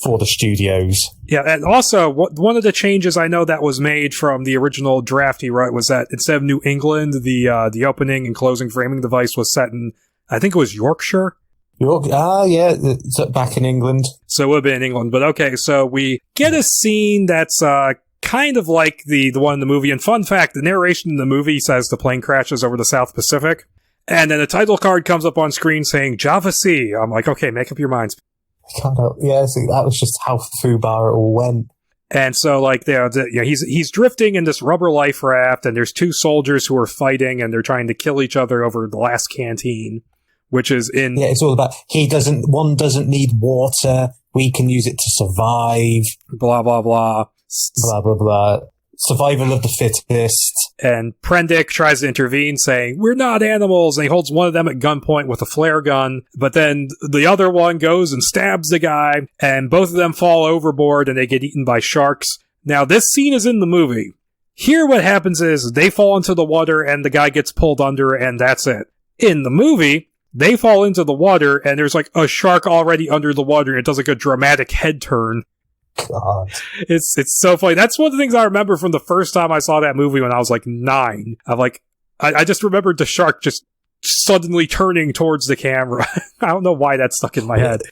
for the studios. Yeah, and also, one of the changes I know that was made from the original draft he wrote was that instead of New England, the opening and closing framing device was set in, I think it was Yorkshire? Yeah, it's back in England. So it would have been in England, but okay, so we get a scene that's kind of like the one in the movie. And fun fact, the narration in the movie says the plane crashes over the South Pacific. And then a title card comes up on screen saying Java C. I'm like, okay, make up your minds. Yeah, see, that was just how foobar it all went. And so, like, he's drifting in this rubber life raft, and there's two soldiers who are fighting, and they're trying to kill each other over the last canteen, which is in... Yeah, it's all about, one doesn't need water, we can use it to survive. Blah, blah, blah. Blah, blah, blah. Survival of the fittest. And Prendick tries to intervene, saying, we're not animals, and he holds one of them at gunpoint with a flare gun, but then the other one goes and stabs the guy, and both of them fall overboard, and they get eaten by sharks. Now, this scene is in the movie. Here, what happens is they fall into the water and the guy gets pulled under, and that's it. In the movie, they fall into the water and there's like a shark already under the water, and it does like a dramatic head turn. God. It's so funny. That's one of the things I remember from the first time I saw that movie when I was like 9. I just remembered the shark just suddenly turning towards the camera. I don't know why that stuck in my head.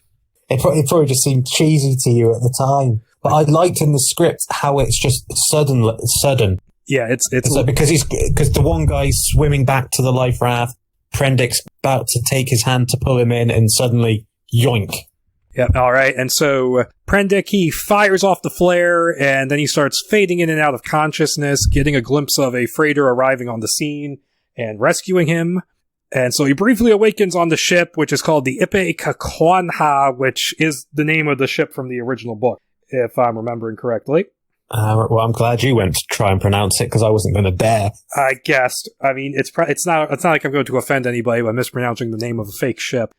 It probably just seemed cheesy to you at the time. But I liked in the script how it's just sudden. Yeah, it's like because the one guy's swimming back to the life raft, Prendick's about to take his hand to pull him in, and suddenly, yoink. Yeah, all right. And so Prendick, he fires off the flare, and then he starts fading in and out of consciousness, getting a glimpse of a freighter arriving on the scene and rescuing him. And so he briefly awakens on the ship, which is called the Ipe Kakwanha, which is the name of the ship from the original book, if I'm remembering correctly. Well, I'm glad you went to try and pronounce it, because I wasn't going to dare. I guessed. I mean, it's not like I'm going to offend anybody by mispronouncing the name of a fake ship.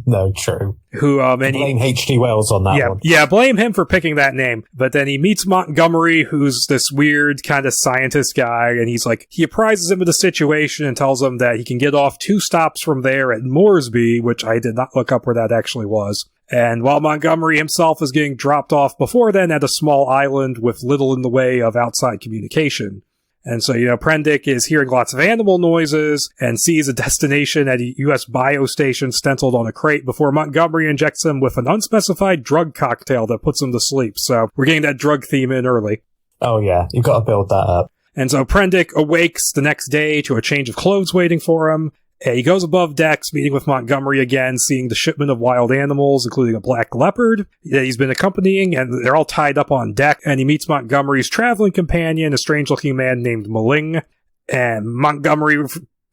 No, true. Blame H.G. Wells on that one. Yeah, blame him for picking that name. But then he meets Montgomery, who's this weird kind of scientist guy, and he apprises him of the situation and tells him that he can get off 2 stops from there at Moresby, which I did not look up where that actually was. And while Montgomery himself is getting dropped off before then at a small island with little in the way of outside communication. And so, Prendick is hearing lots of animal noises and sees a destination at a U.S. biostation stenciled on a crate before Montgomery injects him with an unspecified drug cocktail that puts him to sleep. So we're getting that drug theme in early. Oh, yeah. You've got to build that up. And so Prendick awakes the next day to a change of clothes waiting for him. He goes above decks, meeting with Montgomery again, seeing the shipment of wild animals, including a black leopard that he's been accompanying, and they're all tied up on deck. And he meets Montgomery's traveling companion, a strange-looking man named Maling. And Montgomery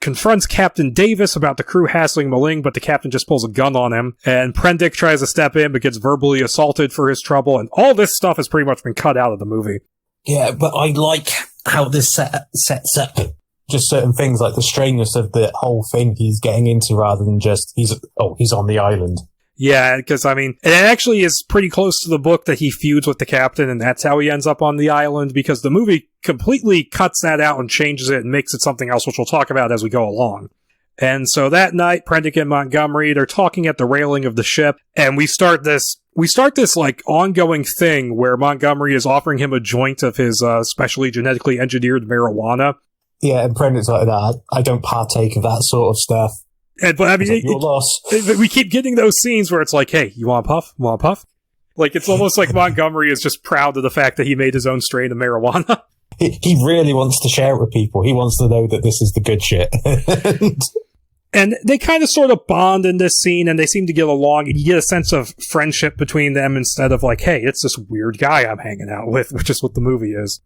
confronts Captain Davis about the crew hassling Maling, but the captain just pulls a gun on him. And Prendick tries to step in, but gets verbally assaulted for his trouble. And all this stuff has pretty much been cut out of the movie. Yeah, but I like how this sets up just certain things, like the strangeness of the whole thing he's getting into, rather than just he's on the island. Yeah, because it actually is pretty close to the book that he feuds with the captain, and that's how he ends up on the island, because the movie completely cuts that out and changes it and makes it something else, which we'll talk about as we go along. And so that night, Prendick and Montgomery, they're talking at the railing of the ship, and we start this like ongoing thing where Montgomery is offering him a joint of his specially genetically engineered marijuana. Yeah, and Prendick's like, nah, I don't partake of that sort of stuff. But your loss. We keep getting those scenes where it's like, hey, you want a puff? Want a puff? Like, it's almost like Montgomery is just proud of the fact that he made his own strain of marijuana. He really wants to share it with people. He wants to know that this is the good shit. And they kind of sort of bond in this scene, and they seem to get along, and you get a sense of friendship between them instead of like, hey, it's this weird guy I'm hanging out with, which is what the movie is.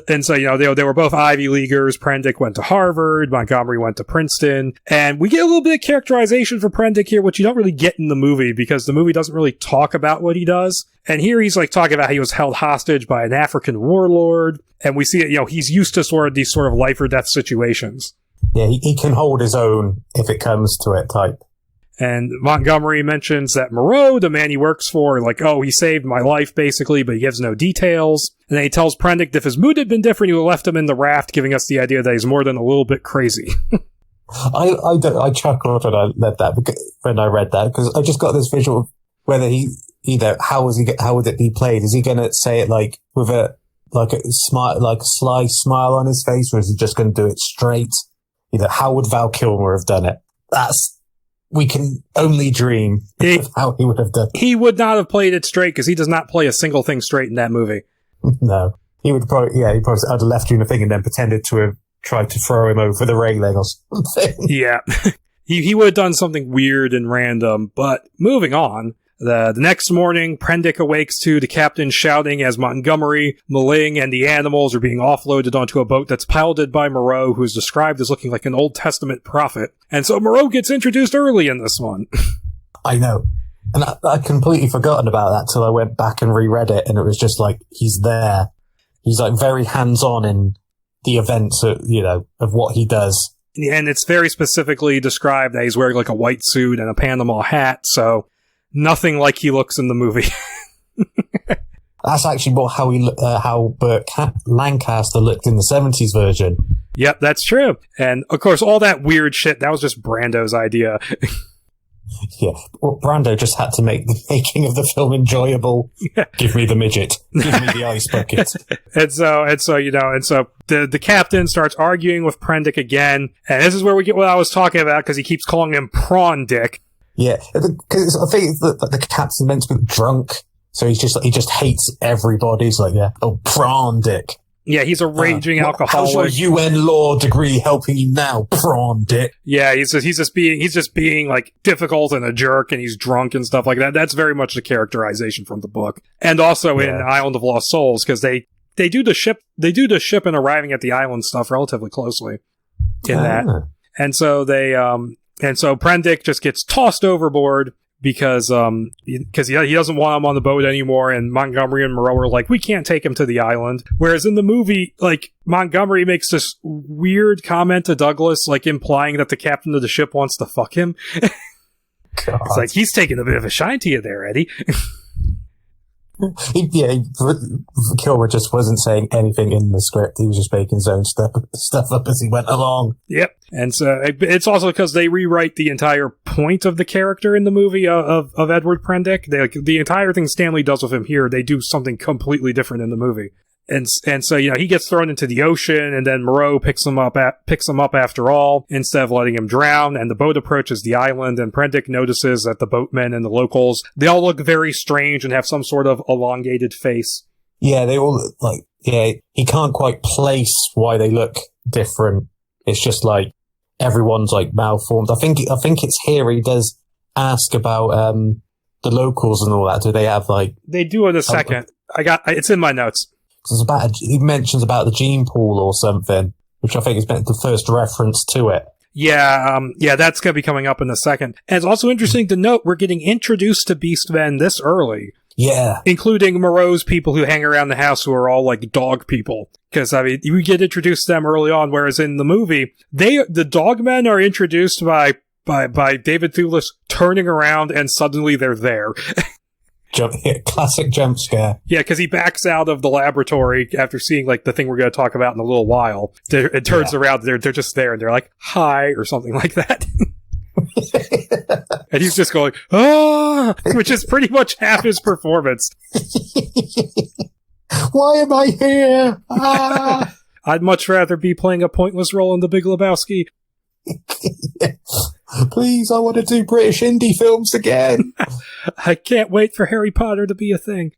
And so, they were both Ivy Leaguers. Prendick went to Harvard. Montgomery went to Princeton. And we get a little bit of characterization for Prendick here, which you don't really get in the movie, because the movie doesn't really talk about what he does. And here he's like talking about how he was held hostage by an African warlord. And we see it, he's used to sort of these sort of life or death situations. Yeah, he can hold his own if it comes to it type. And Montgomery mentions that Moreau, the man he works for, like, oh, he saved my life, basically, but he gives no details. And then he tells Prendick that if his mood had been different, he would have left him in the raft, giving us the idea that he's more than a little bit crazy. I chuckled when I read that, because I just got this visual of whether how would it be played? Is he going to say it like with a smile, like a sly smile on his face, or is he just going to do it straight? How would Val Kilmer have done it? We can only dream of how he would have done it. He would not have played it straight, because he does not play a single thing straight in that movie. No. He would probably have left you in a thing and then pretended to have tried to throw him over the railing or something. Yeah. He would have done something weird and random, but moving on. The next morning, Prendick awakes to the captain shouting as Montgomery, Maling, and the animals are being offloaded onto a boat that's piloted by Moreau, who is described as looking like an Old Testament prophet. And so Moreau gets introduced early in this one. I know. And I'd completely forgotten about that till I went back and reread it, and it was just like, he's there. He's like very hands-on in the events of what he does. And it's very specifically described that he's wearing like a white suit and a Panama hat, so nothing like he looks in the movie. That's actually how Burt Lancaster looked in the 70s version. Yep, that's true. And, of course, all that weird shit, that was just Brando's idea. Yeah, well, Brando just had to make the making of the film enjoyable. Yeah. Give me the midget. Give me the ice bucket. and so the captain starts arguing with Prendick again, and this is where we get what I was talking about, because he keeps calling him Prawn Dick. Yeah, because I think the captain's meant to be drunk, so he just hates everybody. He's like, yeah, oh, Prawn Dick. Yeah, he's a raging alcoholic. How's your UN law degree helping you now, Prawn Dick? Yeah, he's just being like difficult and a jerk, and he's drunk and stuff like that. That's very much the characterization from the book, and also in Island of Lost Souls, because they do the ship and arriving at the island stuff relatively closely in that, and so Prendick just gets tossed overboard. Because he doesn't want him on the boat anymore, and Montgomery and Moreau are like, we can't take him to the island. Whereas in the movie, like, Montgomery makes this weird comment to Douglas, like, implying that the captain of the ship wants to fuck him. It's like, he's taking a bit of a shine to you there, Eddie. Kilmer just wasn't saying anything in the script. He was just making his own stuff up as he went along. Yep. And so it's also because they rewrite the entire point of the character in the movie of Edward Prendick. The entire thing Stanley does with him here, they do something completely different in the movie. And so, he gets thrown into the ocean, and then Moreau picks him up after all, instead of letting him drown, and the boat approaches the island, and Prendick notices that the boatmen and the locals, they all look very strange and have some sort of elongated face. Yeah, they all he can't quite place why they look different. It's just like, everyone's like malformed. I think it's here he does ask about, the locals and all that. Do they have like... They do in a second. It's in my notes. He mentions about the gene pool or something, which I think is the first reference to it. Yeah, that's going to be coming up in a second. And it's also interesting to note we're getting introduced to Beastmen this early. Yeah. Including Moreau's people who hang around the house who are all like dog people. Because, we get introduced to them early on, whereas in the movie, the dogmen are introduced by David Thewlis turning around and suddenly they're there. Classic jump scare. Yeah, because he backs out of the laboratory after seeing like the thing we're going to talk about in a little while. It turns around, they're just there, and they're like, hi, or something like that. And he's just going, ah, which is pretty much half his performance. Why am I here? Ah. I'd much rather be playing a pointless role in The Big Lebowski. Please, I want to do British indie films again. I can't wait for Harry Potter to be a thing.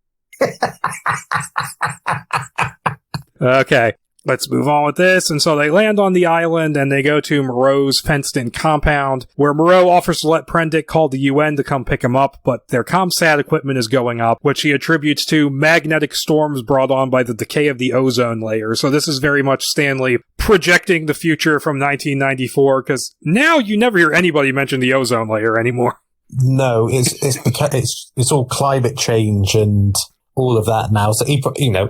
Okay, let's move on with this. And so they land on the island and they go to Moreau's fenced-in compound, where Moreau offers to let Prendick call the UN to come pick him up, but their ComSat equipment is going up, which he attributes to magnetic storms brought on by the decay of the ozone layer. So this is very much Stanley projecting the future from 1994, because now you never hear anybody mention the ozone layer anymore. No, it's all climate change and all of that now. So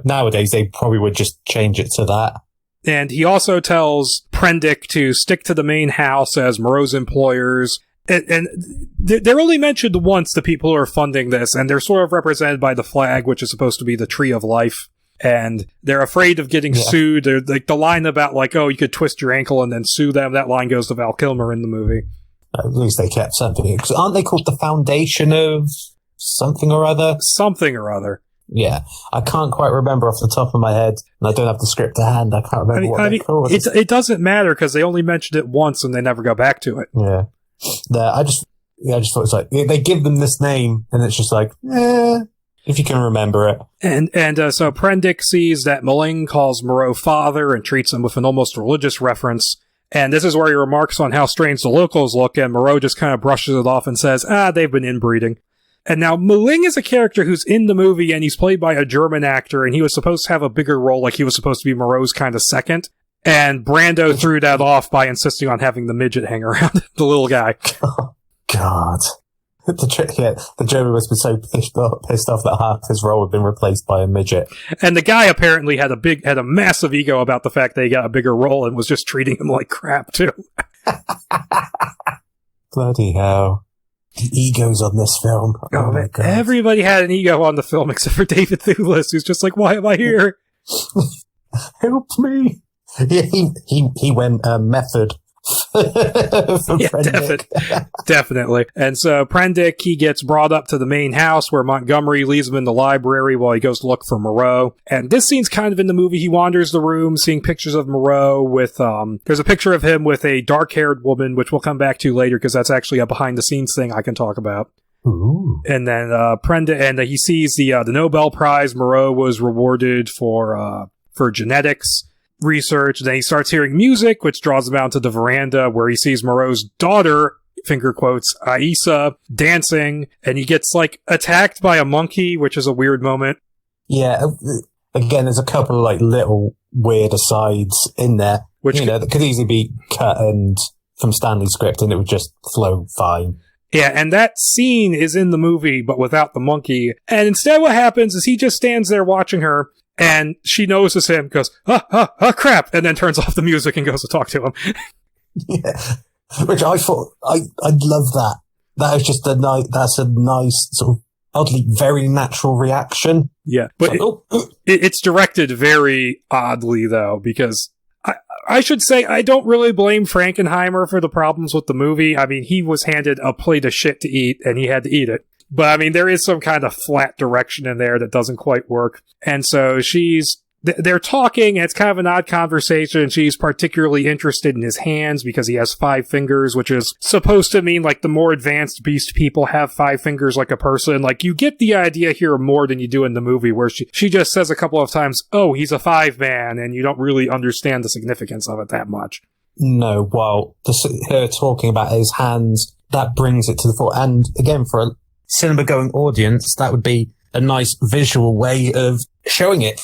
nowadays they probably would just change it to that. And he also tells Prendick to stick to the main house as Moreau's employers. And they're only mentioned once, the people who are funding this, and they're sort of represented by the flag, which is supposed to be the Tree of Life. And they're afraid of getting sued. They're, like, the line about, like, oh, you could twist your ankle and then sue them, that line goes to Val Kilmer in the movie. At least they kept something. Aren't they called the Foundation of something or other? Something or other. Yeah. I can't quite remember off the top of my head, and I don't have the script to hand. I can't remember what they're called. It doesn't matter, because they only mentioned it once and they never go back to it. Yeah. I just thought it's like, they give them this name, and it's just like, if you can remember it. And so Prendick sees that Maling calls Moreau father and treats him with an almost religious reference. And this is where he remarks on how strange the locals look, and Moreau just kind of brushes it off and says, they've been inbreeding. And now Maling is a character who's in the movie, and he's played by a German actor, and he was supposed to have a bigger role, like he was supposed to be Moreau's kind of second. And Brando threw that off by insisting on having the midget hang around, the little guy. Oh, God. The German must be so pissed off that half his role had been replaced by a midget. And the guy apparently had a massive ego about the fact that he got a bigger role and was just treating him like crap, too. Bloody hell. The egos on this film. Oh my God. Everybody had an ego on the film except for David Thewlis, who's just like, why am I here? Help me. Yeah, he went method. Definitely. And so Prendick, he gets brought up to the main house where Montgomery leaves him in the library while he goes to look for Moreau. And this scene's kind of in the movie. He wanders the room seeing pictures of Moreau with, there's a picture of him with a dark-haired woman, which we'll come back to later because that's actually a behind-the-scenes thing I can talk about. Ooh. And then Prendick, and he sees the Nobel Prize Moreau was rewarded for genetics research. Then he starts hearing music, which draws him out to the veranda where he sees Moreau's daughter, finger quotes, Aissa, dancing, and he gets like attacked by a monkey, which is a weird moment. Yeah, again, there's a couple of like little weird asides in there, which that could easily be cut and from Stanley's script, and it would just flow fine. Yeah, and that scene is in the movie, but without the monkey. And instead what happens is he just stands there watching her, and she notices him, goes, crap, and then turns off the music and goes to talk to him. Yeah, which I thought, I'd love that. That is just that's a nice, sort of oddly very natural reaction. Yeah, but it's directed very oddly, though, because I should say I don't really blame Frankenheimer for the problems with the movie. I mean, he was handed a plate of shit to eat, and he had to eat it. But, I mean, there is some kind of flat direction in there that doesn't quite work. And so they're talking, and it's kind of an odd conversation. She's particularly interested in his hands because he has 5 fingers, which is supposed to mean, like, the more advanced beast people have 5 fingers like a person. Like, you get the idea here more than you do in the movie, where she just says a couple of times, oh, he's a 5-man, and you don't really understand the significance of it that much. No, well, her talking about his hands, that brings it to the fore. And, again, for a cinema-going audience, that would be a nice visual way of showing it.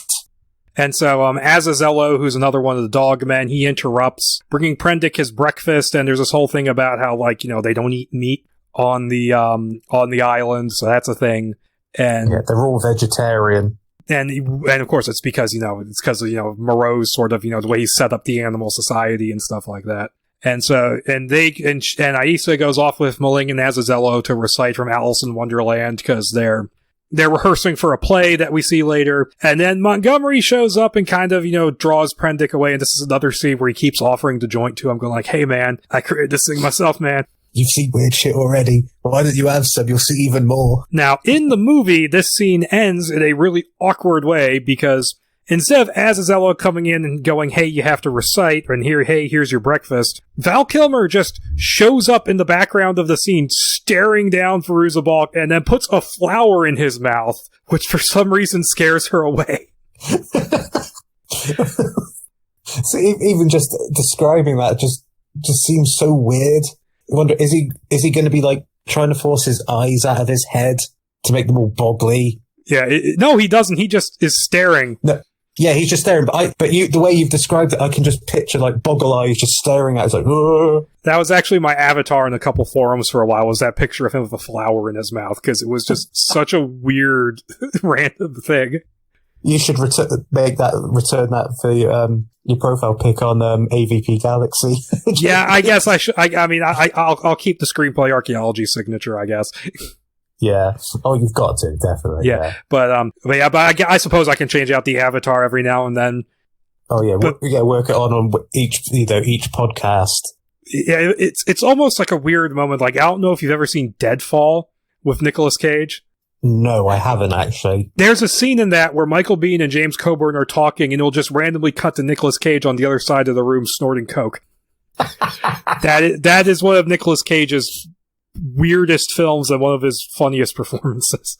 And so Azazello, who's another one of the dog men, he interrupts, bringing Prendick his breakfast, and there's this whole thing about how, like, they don't eat meat on the island, so that's a thing. And yeah, they're all vegetarian. And of course it's because, it's because of, Moreau's sort of, the way he set up the animal society and stuff like that. And so, and Aissa goes off with Maling and Azazello to recite from Alice in Wonderland because they're rehearsing for a play that we see later. And then Montgomery shows up and kind of, draws Prendick away. And this is another scene where he keeps offering to joint to him, going like, hey man, I created this thing myself, man. You've seen weird shit already. Why don't you have some? You'll see even more. Now, in the movie, this scene ends in a really awkward way because instead of Azazello coming in and going, hey, you have to recite, and here's your breakfast, Val Kilmer just shows up in the background of the scene, staring down Fairuza Balk, and then puts a flower in his mouth, which for some reason scares her away. So even just describing that just seems so weird. I wonder, is he going to be like trying to force his eyes out of his head to make them all boggly? Yeah, no, he doesn't. He just is staring. No. Yeah, he's just staring, but the way you've described it, I can just picture like boggle eyes just staring at it. It's like, oh. That was actually my avatar in a couple forums for a while, was that picture of him with a flower in his mouth, because it was just such a weird, random thing. You should return that for your profile pic on AVP Galaxy. Yeah, I guess I should. I'll keep the Screenplay Archaeology signature, I guess. Yeah. Oh, you've got to, definitely. Yeah. But I suppose I can change out the avatar every now and then. Oh yeah, work it on each podcast. Yeah, it's almost like a weird moment. Like, I don't know if you've ever seen Deadfall with Nicolas Cage. No, I haven't actually. There's a scene in that where Michael Biehn and James Coburn are talking, and it'll just randomly cut to Nicolas Cage on the other side of the room snorting coke. That is one of Nicolas Cage's weirdest films and one of his funniest performances.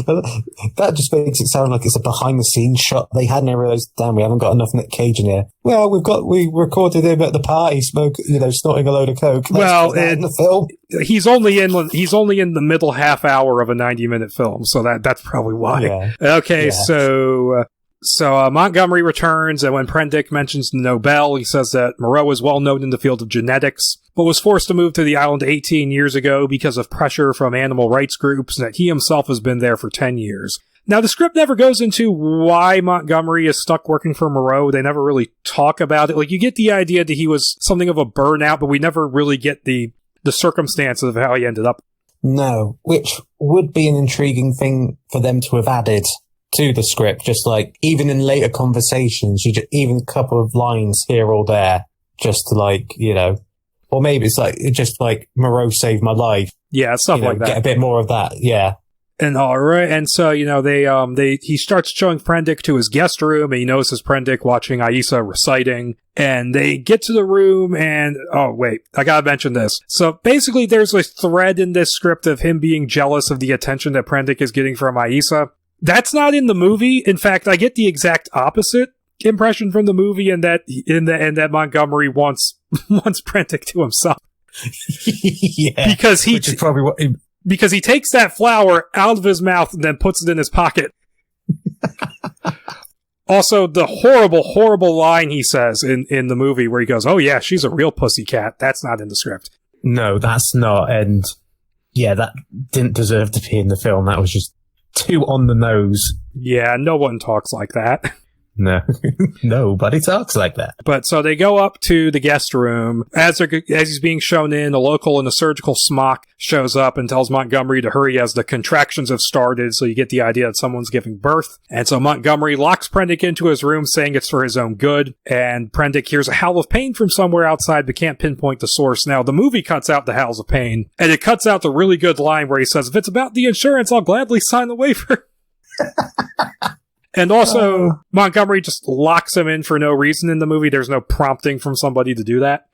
That just makes it sound like it's a behind-the-scenes shot. They hadn't realised, damn, we haven't got enough Nick Cage in here. Well, we recorded him at the party, snorting a load of coke. In the film. He's only in the middle half hour of a 90-minute film, so that's probably why. Yeah. Okay, yeah. So Montgomery returns, and when Prendick mentions the Nobel, he says that Moreau is well known in the field of genetics, but was forced to move to the island 18 years ago because of pressure from animal rights groups, and that he himself has been there for 10 years. Now, the script never goes into why Montgomery is stuck working for Moreau. They never really talk about it. Like, you get the idea that he was something of a burnout, but we never really get the circumstances of how he ended up. No, which would be an intriguing thing for them to have added to the script. Just like, even in later conversations, even a couple of lines here or there, just to like, or maybe it's like, just like Moreau saved my life. Yeah, stuff like that. Get a bit more of that. Yeah. And all right, and so he starts showing Prendick to his guest room, and he notices Prendick watching Aisa reciting. And they get to the room, and oh wait, I gotta mention this. So basically, there's a thread in this script of him being jealous of the attention that Prendick is getting from Aisa. That's not in the movie. In fact, I get the exact opposite impression from the movie, and that Montgomery wants Prendick to himself. Yeah, because which is probably what. Because he takes that flower out of his mouth and then puts it in his pocket. Also, the horrible, horrible line he says in the movie where he goes, "Oh yeah, she's a real pussycat." That's not in the script. No, that's not. And yeah, that didn't deserve to be in the film. That was just too on the nose. Yeah, no one talks like that. No, nobody talks like that. But so they go up to the guest room. As he's being shown in, a local in a surgical smock shows up and tells Montgomery to hurry as the contractions have started, so you get the idea that someone's giving birth. And so Montgomery locks Prendick into his room, saying it's for his own good. And Prendick hears a howl of pain from somewhere outside, but can't pinpoint the source. Now, the movie cuts out the howls of pain, and it cuts out the really good line where he says, "If it's about the insurance, I'll gladly sign the waiver." And also, Montgomery just locks him in for no reason in the movie. There's no prompting from somebody to do that.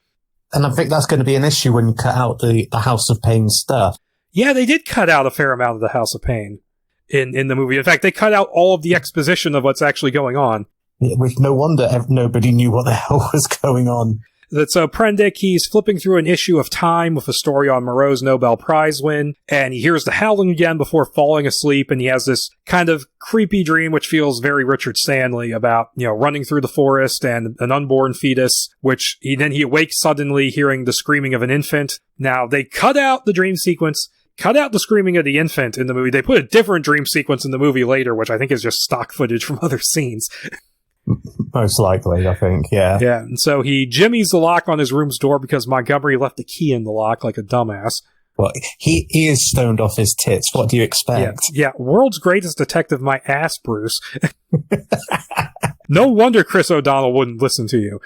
And I think that's going to be an issue when you cut out the House of Pain stuff. Yeah, they did cut out a fair amount of the House of Pain in the movie. In fact, they cut out all of the exposition of what's actually going on. Yeah, no wonder nobody knew what the hell was going on. So Prendick, he's flipping through an issue of Time with a story on Moreau's Nobel Prize win, and he hears the howling again before falling asleep, and he has this kind of creepy dream which feels very Richard Stanley about, running through the forest and an unborn fetus, which he awakes suddenly hearing the screaming of an infant. Now, they cut out the dream sequence, cut out the screaming of the infant in the movie. They put a different dream sequence in the movie later, which I think is just stock footage from other scenes. Most likely, I think, yeah. Yeah, and so he jimmies the lock on his room's door because Montgomery left the key in the lock like a dumbass. Well, he is stoned off his tits. What do you expect? Yeah, world's greatest detective, my ass, Bruce. No wonder Chris O'Donnell wouldn't listen to you.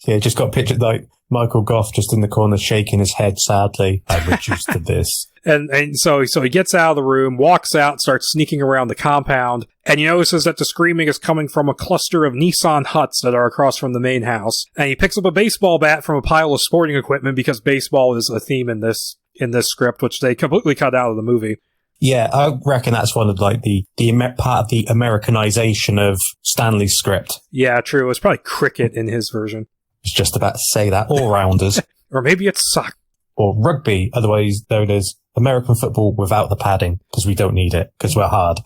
Yeah, just got pictured like Michael Goff just in the corner shaking his head sadly. I'm reduced to this. And so he gets out of the room, walks out, starts sneaking around the compound, and he notices that the screaming is coming from a cluster of Nissan huts that are across from the main house. And he picks up a baseball bat from a pile of sporting equipment because baseball is a theme in this script, which they completely cut out of the movie. Yeah, I reckon that's one of like the part of the Americanization of Stanley's script. Yeah, true. It's probably cricket in his version. I was just about to say that. All-rounders. Or maybe it's soccer. Or rugby, otherwise known as American football without the padding, because we don't need it, because we're hard.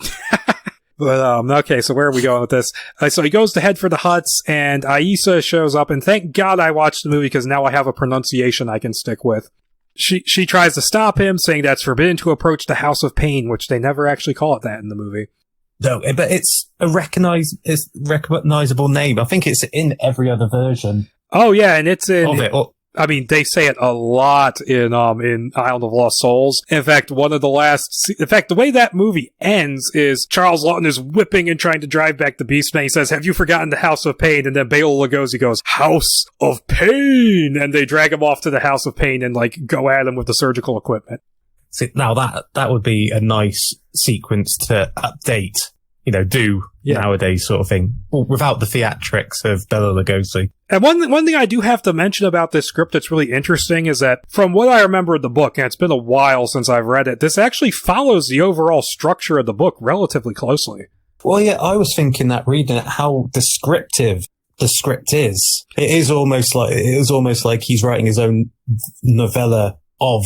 But, okay, so where are we going with this? So he goes to head for the huts, and Aisa shows up, and thank God I watched the movie, because now I have a pronunciation I can stick with. She tries to stop him, saying that's forbidden to approach the House of Pain, which they never actually call it that in the movie. No, but it's a recognizable name. I think it's in every other version. Oh, yeah, and it's in... Of it, I mean, they say it a lot in Island of Lost Souls. In fact, the way that movie ends is Charles Lawton is whipping and trying to drive back the Beastman. He says, "Have you forgotten the House of Pain?" And then Bela Lugosi goes, "House of Pain!" And they drag him off to the House of Pain and go at him with the surgical equipment. See, now that would be a nice sequence to update, nowadays sort of thing, without the theatrics of Bela Lugosi. And one thing I do have to mention about this script that's really interesting is that from what I remember of the book, and it's been a while since I've read it, this actually follows the overall structure of the book relatively closely. Well, yeah, I was thinking that reading it, how descriptive the script is. It is almost like he's writing his own novella of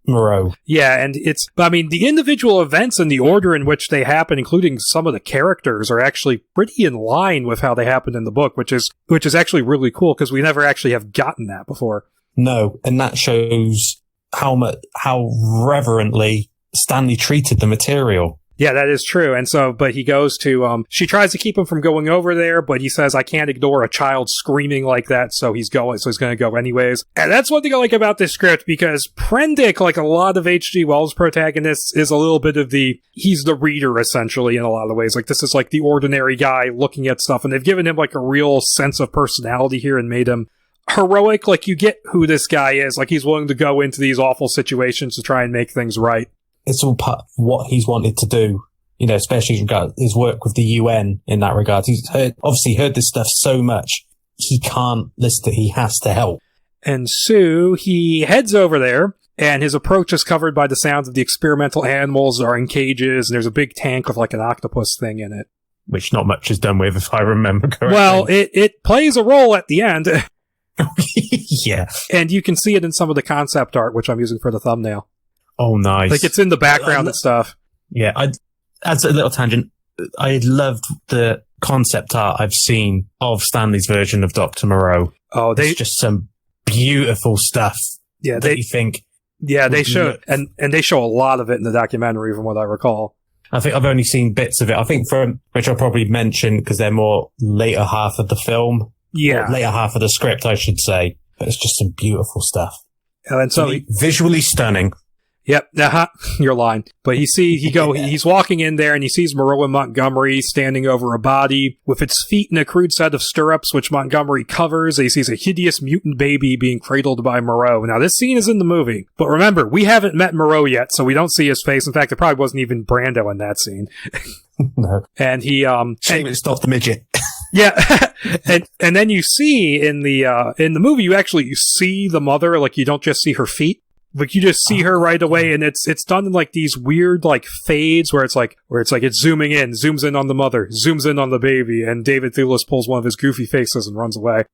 Moreau. Yeah, and the individual events and the order in which they happen, including some of the characters, are actually pretty in line with how they happened in the book, which is actually really cool because we never actually have gotten that before. No, and that shows how reverently Stanley treated the material. Yeah, that is true. And so, but he goes to, she tries to keep him from going over there, but he says, I can't ignore a child screaming like that, so he's going to go anyways. And that's one thing I like about this script, because Prendick, like a lot of H.G. Wells protagonists, is a little bit of he's the reader, essentially, in a lot of ways. Like, this is like the ordinary guy looking at stuff, and they've given him like a real sense of personality here and made him heroic. Like, you get who this guy is. Like, he's willing to go into these awful situations to try and make things right. It's all part of what he's wanted to do, especially regard his work with the UN in that regard. He's obviously heard this stuff so much, he can't listen. He has to help. And so he heads over there, and his approach is covered by the sounds of the experimental animals that are in cages, and there's a big tank with like an octopus thing in it. Which not much is done with, if I remember correctly. Well, it plays a role at the end. Yeah. And you can see it in some of the concept art, which I'm using for the thumbnail. Oh, nice. Like, it's in the background and stuff. Yeah, as a little tangent, I loved the concept art I've seen of Stanley's version of Dr. Moreau. Oh, it's just some beautiful stuff. Yeah, you think. Yeah, they show, and they show a lot of it in the documentary, from what I recall. I think I've only seen bits of it. I think which I'll probably mention because they're more later half of the film. Yeah. Or later half of the script, I should say. But it's just some beautiful stuff. And so visually stunning. Yep, you're lying. But he's walking in there and he sees Moreau and Montgomery standing over a body with its feet in a crude set of stirrups, which Montgomery covers. He sees a hideous mutant baby being cradled by Moreau. Now, this scene is in the movie, but remember, we haven't met Moreau yet, so we don't see his face. In fact, it probably wasn't even Brando in that scene. No. And he, shame it's not the midget. Yeah. and then you see in the movie, you see the mother, like, you don't just see her feet. Like, you just see her right away, and it's done in like these weird like fades where it's zooming in, zooms in on the mother, zooms in on the baby, and David Thewlis pulls one of his goofy faces and runs away.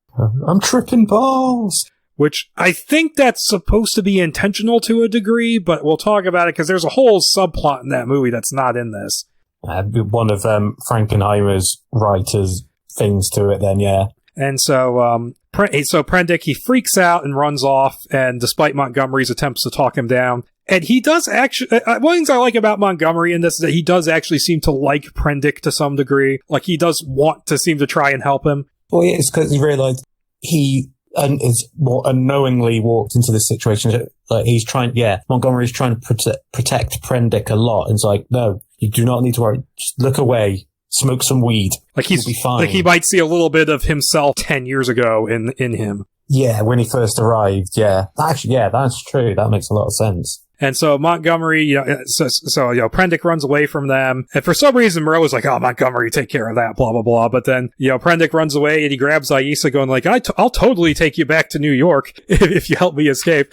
I'm tripping balls. Which I think that's supposed to be intentional to a degree, but we'll talk about it because there's a whole subplot in that movie that's not in this. One of Frankenheimer's writers things to it then, yeah. And so Prendick, he freaks out and runs off, and despite Montgomery's attempts to talk him down, and he does actually, one of the things I like about Montgomery in this is that he does actually seem to like Prendick to some degree. Like, he does want to seem to try and help him. Well, yeah, it's because he realized he is more unknowingly walked into this situation. Like, Montgomery's trying to protect Prendick a lot, and it's like, no, you do not need to worry. Just look away. Smoke some weed. Like, he'll be fine. Like, he might see a little bit of himself 10 years ago in him. Yeah, when he first arrived, yeah. Actually, yeah, that's true. That makes a lot of sense. And so Montgomery, Prendick runs away from them. And for some reason, Moreau was like, oh, Montgomery, take care of that, blah, blah, blah. But then, Prendick runs away and he grabs Aissa going like, I'll totally take you back to New York if you help me escape.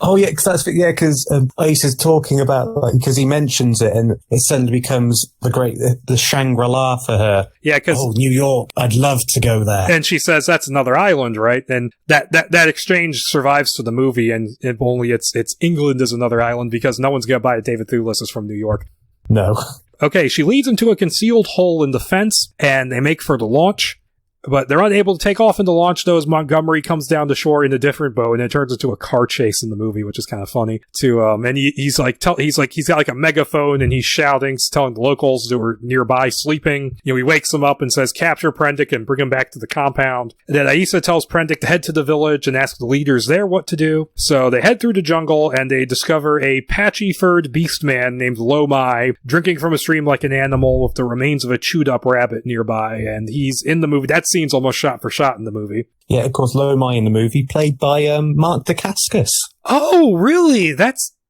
Oh, yeah, because Ace talking about, because he mentions it and it suddenly becomes the Shangri-La for her. Yeah, because... Oh, New York, I'd love to go there. And she says that's another island, right? And that exchange survives to the movie, and only it's England is another island because no one's going to buy it. David Thewlis is from New York. No. Okay, she leads into a concealed hole in the fence, and they make for the launch. But they're unable to take off into launch, though, as Montgomery comes down to shore in a different boat, and it turns into a car chase in the movie, which is kind of funny. And he's got like a megaphone, and he's shouting, telling the locals who are nearby sleeping. He wakes them up and says, "Capture Prendick and bring him back to the compound." And then Aissa tells Prendick to head to the village and ask the leaders there what to do. So they head through the jungle, and they discover a patchy-furred beast man named Lomai drinking from a stream like an animal with the remains of a chewed-up rabbit nearby. And he's in the movie. That scene's almost shot for shot in the movie. Yeah, of course, Lomai in the movie, played by Mark Dacascos. Oh, really?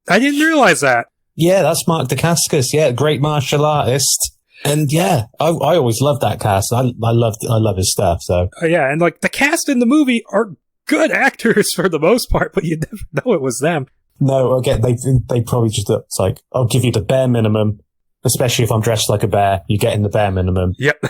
I didn't realize that. Yeah, that's Mark Dacascos. Yeah, great martial artist. And yeah, I always loved that cast. I love his stuff. So yeah, and like the cast in the movie are good actors for the most part, but you never know it was them. No, again, they probably just, it's like, I'll give you the bare minimum. Especially if I'm dressed like a bear, you're getting the bare minimum. Yep.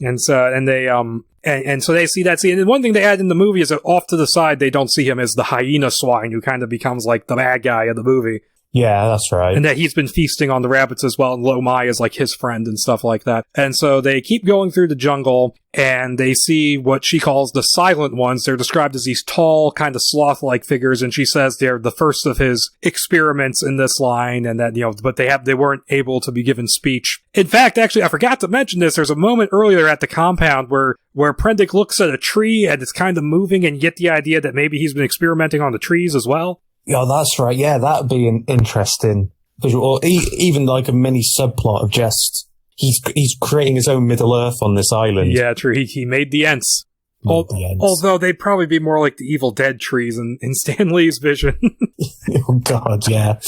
And so they see that scene. And one thing they add in the movie is that off to the side, they don't see him as the hyena swine who kind of becomes like the bad guy of the movie. Yeah, that's right. And that he's been feasting on the rabbits as well, and Lo Mai is like his friend and stuff like that. And so they keep going through the jungle, and they see what she calls the Silent Ones. They're described as these tall, kind of sloth-like figures, and she says they're the first of his experiments in this line, and that, but they weren't able to be given speech. In fact, actually, I forgot to mention this. There's a moment earlier at the compound where Prendick looks at a tree, and it's kind of moving, and you get the idea that maybe he's been experimenting on the trees as well. Yeah, that's right. Yeah, that'd be an interesting visual. Or even like a mini subplot of just he's creating his own Middle Earth on this island. Yeah, true. He made the Ents. Although they'd probably be more like the Evil Dead trees in Stanley's vision. Oh, God, yeah.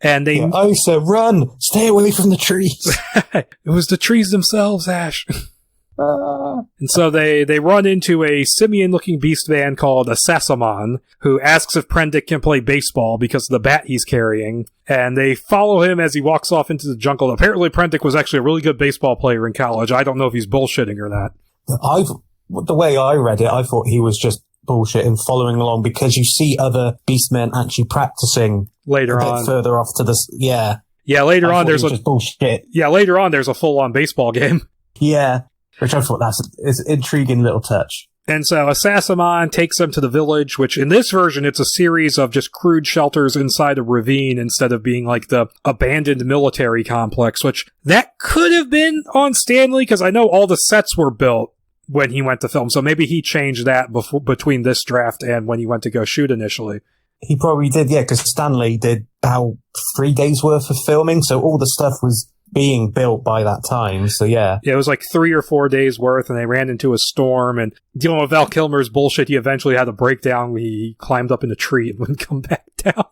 And they... I said, run! Stay away from the trees! It was the trees themselves, Ash. And so they run into a simian-looking beast man called a Sassamon, who asks if Prendick can play baseball because of the bat he's carrying. And they follow him as he walks off into the jungle. Apparently, Prendick was actually a really good baseball player in college. I don't know if he's bullshitting or not. The way I read it, I thought he was just bullshit and following along because you see other beastmen actually practicing later a bit on. Further off to this, yeah. Yeah, later on there's just bullshit. Yeah, later on there's a full-on baseball game. Yeah, which I thought is an intriguing little touch. And so Sassamon takes them to the village, which in this version, it's a series of just crude shelters inside a ravine instead of being like the abandoned military complex, which that could have been on Stanley, because I know all the sets were built when he went to film. So maybe he changed that between this draft and when he went to go shoot initially. He probably did, yeah, because Stanley did about 3 days worth of filming, so all the stuff was being built by that time, so yeah. Yeah, it was like 3 or 4 days worth, and they ran into a storm, and dealing with Val Kilmer's bullshit, he eventually had a breakdown. He climbed up in a tree and wouldn't come back down.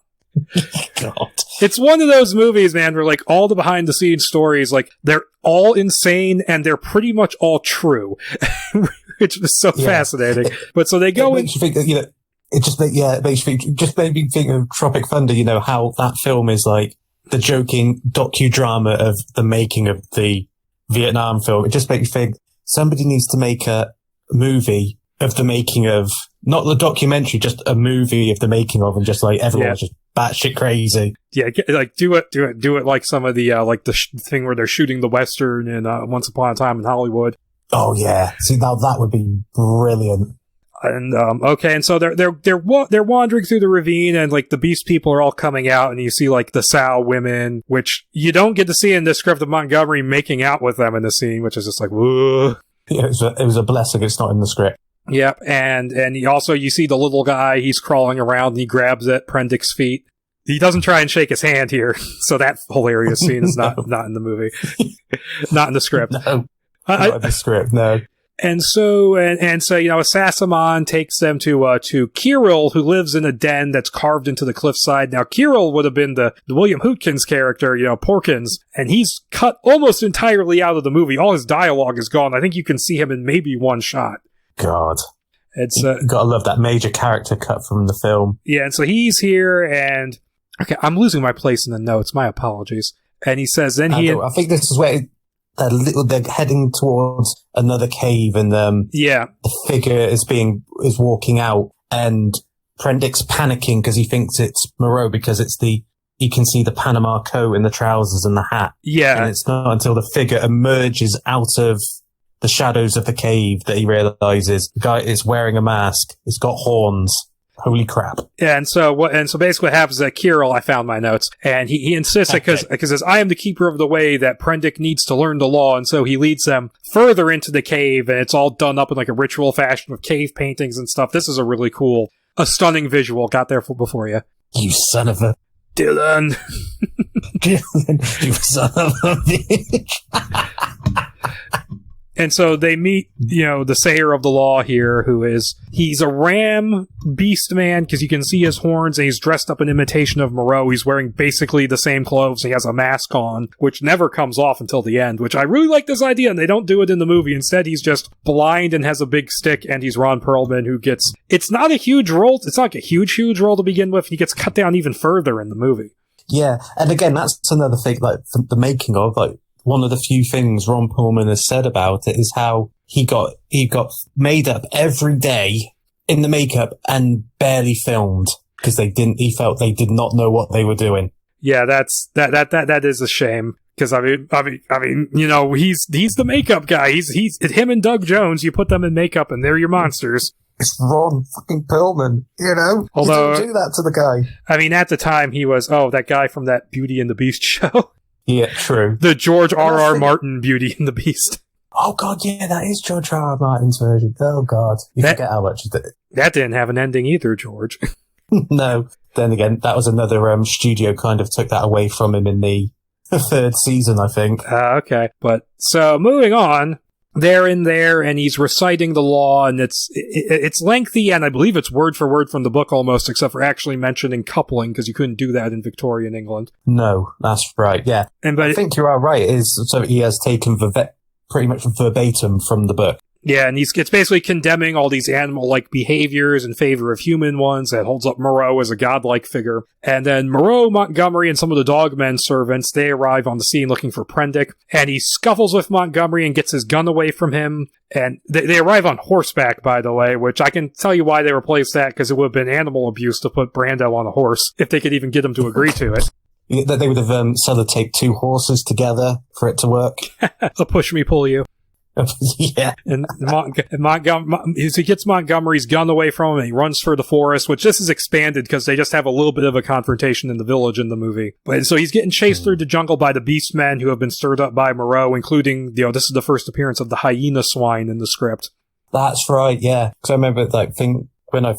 God. It's one of those movies, man, where like all the behind the scenes stories, like they're all insane and they're pretty much all true, which is so fascinating. But so they go in. It just made me think of Tropic Thunder, how that film is like the joking docudrama of the making of the Vietnam film. It just makes me think somebody needs to make a movie of the making of, not the documentary, just a movie of the making of, and just like everyone's just batshit crazy. Yeah, like do it like some of the like the thing where they're shooting the Western in Once Upon a Time in Hollywood. Oh yeah, see now that would be brilliant. And okay, and so they're wandering through the ravine, and like the beast people are all coming out, and you see like the sow women, which you don't get to see in the script of Montgomery making out with them in the scene, which is just like whoa. Yeah, it was a blessing it's not in the script. Yep, and you see the little guy, he's crawling around, and he grabs at Prendick's feet. He doesn't try and shake his hand here, so that hilarious scene is not in the movie, not in the script. No, not in the script. No. And so, Sassamon takes them to Kirill, who lives in a den that's carved into the cliffside. Now, Kirill would have been the William Hootkins character, Porkins, and he's cut almost entirely out of the movie. All his dialogue is gone. I think you can see him in maybe one shot. God. It's you gotta love that major character cut from the film. Yeah, and so he's here, and okay, I'm losing my place in the notes. My apologies. And he says, then I think this is where they're heading towards another cave, and the figure is walking out, and Prendick's panicking because he thinks it's Moreau because you can see the Panama coat and the trousers and the hat. Yeah, and it's not until the figure emerges out of the shadows of the cave that he realizes the guy is wearing a mask. It's got horns. Holy crap. Yeah, and so basically what happens is that Kirill, I found my notes, and he insists because I am the keeper of the way that Prendick needs to learn the law, and so he leads them further into the cave, and it's all done up in like a ritual fashion with cave paintings and stuff. This is a stunning visual. Got there before you. You son of a... Dylan. Dylan, you son of a bitch. And so they meet, the sayer of the law here, he's a ram beast man, because you can see his horns, and he's dressed up in imitation of Moreau. He's wearing basically the same clothes. He has a mask on, which never comes off until the end, which I really like this idea, and they don't do it in the movie. Instead, he's just blind and has a big stick, and he's Ron Perlman, it's not a huge role. It's not like a huge role to begin with. He gets cut down even further in the movie. Yeah. And again, that's another thing, like the making of, like, one of the few things Ron Perlman has said about it is how he got made up every day in the makeup and barely filmed. because he felt they did not know what they were doing. Yeah, that is a shame. Because I mean, you know, he's the makeup guy. He's him and Doug Jones. You put them in makeup, and they're your monsters. It's Ron fucking Perlman, you know. Although, you don't do that to the guy. I mean, at the time, he was that guy from that Beauty and the Beast show. Yeah, true. The George R.R. Martin Beauty and the Beast. Oh god, yeah, that is George R.R. Martin's version. Oh god, you forget how much that didn't have an ending either, George. No. Then again, that was another studio kind of took that away from him in the third season, I think. Okay. But so moving on, they're in there and he's reciting the law, and it's lengthy, and I believe it's word for word from the book almost, except for actually mentioning coupling, because you couldn't do that in Victorian England. No, that's right. Yeah. But I think you are right. So he has taken pretty much verbatim from the book. Yeah, and it's basically condemning all these animal-like behaviors in favor of human ones. That holds up Moreau as a godlike figure. And then Moreau, Montgomery, and some of the Dogmen servants, they arrive on the scene looking for Prendick. And he scuffles with Montgomery and gets his gun away from him. And they arrive on horseback, by the way, which I can tell you why they replaced that, because it would have been animal abuse to put Brando on a horse, if they could even get him to agree to it. They would have sellotaped 2 horses together for it to work. A push me, pull you. Yeah. And he gets Montgomery's gun away from him, and he runs for the forest, which this is expanded because they just have a little bit of a confrontation in the village in the movie. But so he's getting chased through the jungle by the beast men who have been stirred up by Moreau, including, this is the first appearance of the hyena swine in the script. That's right, yeah. Because I remember, when I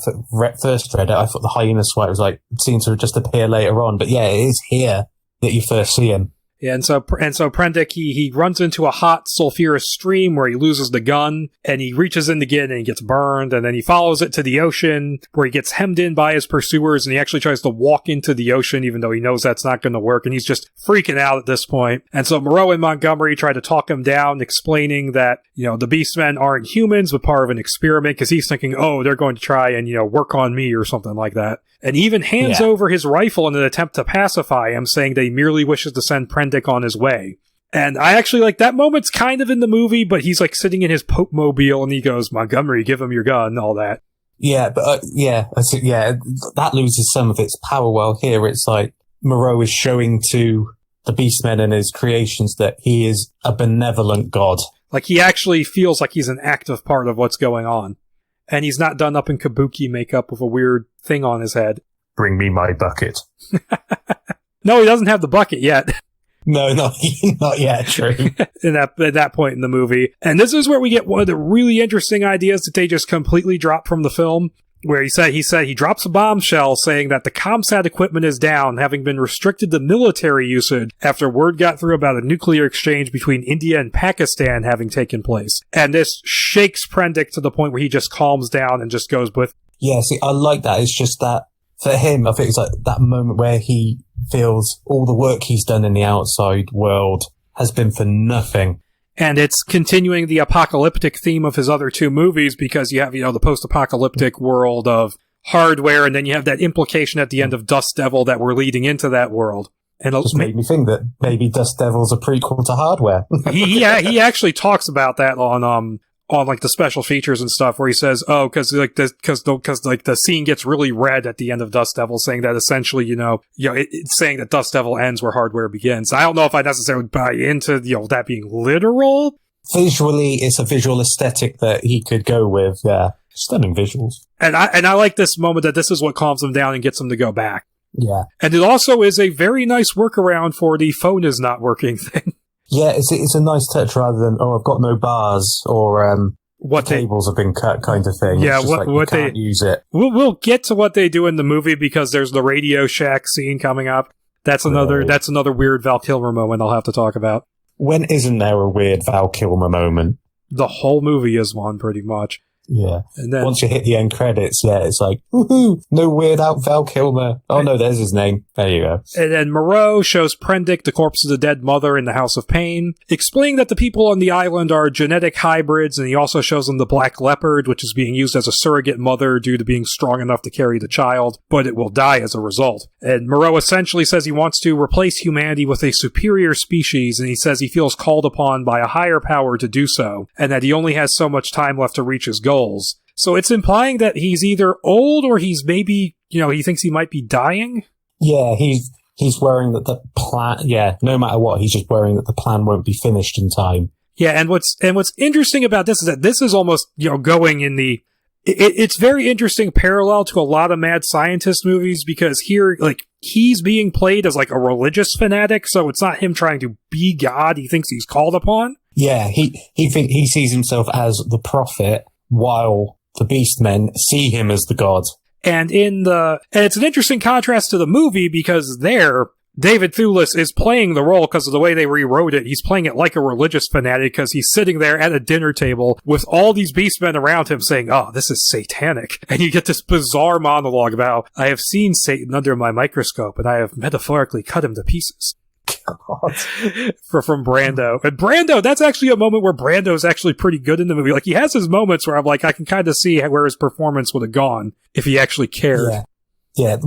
first read it, I thought the hyena swine was seemed to just appear later on. But yeah, it is here that you first see him. Yeah, and so Prendick, he runs into a hot sulfurous stream where he loses the gun, and he reaches in to get it and he gets burned, and then he follows it to the ocean where he gets hemmed in by his pursuers, and he actually tries to walk into the ocean even though he knows that's not going to work, and he's just freaking out at this point. And so Moreau and Montgomery try to talk him down, explaining that, the Beastmen aren't humans but part of an experiment, because he's thinking, they're going to try and, work on me or something like that. And he even hands over his rifle in an attempt to pacify him, saying that he merely wishes to send Prendick on his way. And I actually that moment's kind of in the movie, but he's sitting in his Pope mobile and he goes, Montgomery, give him your gun, all that. Yeah, but that loses some of its power. Well, here it's Moreau is showing to the Beastmen and his creations that he is a benevolent god. He actually feels like he's an active part of what's going on. And he's not done up in kabuki makeup with a weird thing on his head. Bring me my bucket. No, he doesn't have the bucket yet. No, not yet, true. at that point in the movie. And this is where we get one of the really interesting ideas that they just completely drop from the film, where he drops a bombshell saying that the ComSat equipment is down, having been restricted to military usage after word got through about a nuclear exchange between India and Pakistan having taken place. And this shakes Prendick to the point where he just calms down and just goes with... Yeah, see, I like that. It's just that, for him, I think it's that moment where he feels all the work he's done in the outside world has been for nothing. And it's continuing the apocalyptic theme of his other 2 movies, because you have, the post-apocalyptic world of Hardware, and then you have that implication at the end of Dust Devil that we're leading into that world. And it just made me think that maybe Dust Devil's a prequel to Hardware. he actually talks about that on the special features and stuff, where he says, because the scene gets really red at the end of Dust Devil, saying that essentially, it's saying that Dust Devil ends where Hardware begins. I don't know if I necessarily buy into, that being literal. Visually, it's a visual aesthetic that he could go with. Yeah, stunning visuals. And I like this moment that this is what calms him down and gets him to go back. Yeah, and it also is a very nice workaround for the phone is not working thing. Yeah, it's a nice touch rather than, I've got no bars or cables have been cut kind of thing. Yeah, it's just you can't use it. We'll get to what they do in the movie, because there's the Radio Shack scene coming up. That's another weird Val Kilmer moment I'll have to talk about. When isn't there a weird Val Kilmer moment? The whole movie is one, pretty much. Yeah. And then once you hit the end credits, it's woohoo, no weird out Val Kilmer. Oh no, there's his name. There you go. And then Moreau shows Prendick the corpse of the dead mother in the House of Pain, explaining that the people on the island are genetic hybrids, and he also shows them the black leopard, which is being used as a surrogate mother due to being strong enough to carry the child, but it will die as a result. And Moreau essentially says he wants to replace humanity with a superior species, and he says he feels called upon by a higher power to do so, and that he only has so much time left to reach his goals. So it's implying that he's either old or he's maybe he thinks he might be dying. Yeah, he's worrying that the plan, no matter what, he's just worrying that the plan won't be finished in time. Yeah, and what's interesting about this is that this is almost, going in the... It's very interesting parallel to a lot of mad scientist movies, because here, he's being played as, a religious fanatic, so it's not him trying to be God. He thinks he's called upon. Yeah, he sees himself as the prophet, while the Beastmen see him as the god. And it's an interesting contrast to the movie, because David Thewlis is playing the role because of the way they rewrote it. He's playing it like a religious fanatic because he's sitting there at a dinner table with all these beastmen around him saying, "Oh, this is satanic." And you get this bizarre monologue about, "I have seen Satan under my microscope and I have metaphorically cut him to pieces." From Brando. And Brando, that's actually a moment where Brando's actually pretty good in the movie. He has his moments where I'm I can kind of see where his performance would have gone if he actually cared. Yeah, it's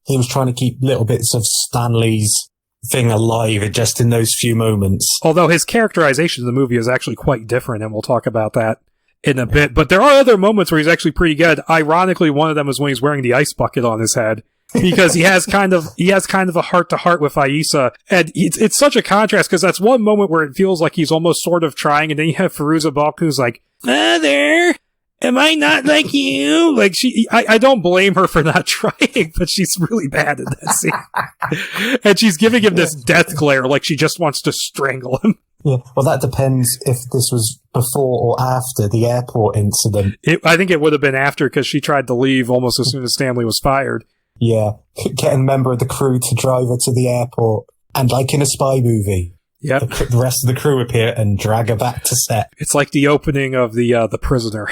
he was trying to keep little bits of Stanley's thing alive just in those few moments. Although his characterization of the movie is actually quite different, and we'll talk about that in a bit. But there are other moments where he's actually pretty good. Ironically, one of them is when he's wearing the ice bucket on his head, because he has kind of a heart-to-heart with Aissa. And it's such a contrast, because that's one moment where it feels like he's almost sort of trying, and then you have Firuza Balk who's like, "Mother, am I not like you?" I don't blame her for not trying, but she's really bad at that scene. And she's giving him this death glare, like she just wants to strangle him. Yeah, well, that depends if this was before or after the airport incident. I think it would have been after, because she tried to leave almost as soon as Stanley was fired. Yeah, getting a member of the crew to drive her to the airport. And like in a spy movie. Yep. The rest of the crew appear and drag her back to set. It's like the opening of the Prisoner.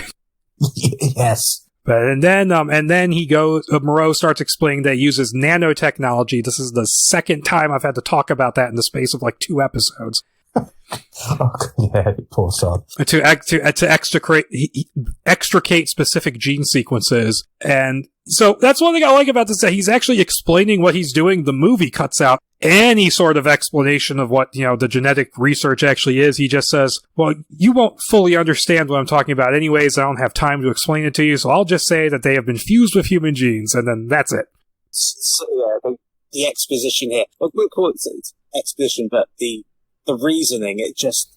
Yes. And then he goes, Moreau starts explaining that he uses nanotechnology. This is the second time I've had to talk about that in the space of 2 episodes. Yeah, poor son. To extricate specific gene sequences. And so that's one thing I like about this, that he's actually explaining what he's doing. The movie cuts out any sort of explanation of what, the genetic research actually is. He just says, "Well, you won't fully understand what I'm talking about anyways. I don't have time to explain it to you, so I'll just say that they have been fused with human genes," and then that's it. So, the exposition here, we'll call it exposition, but the reasoning, it just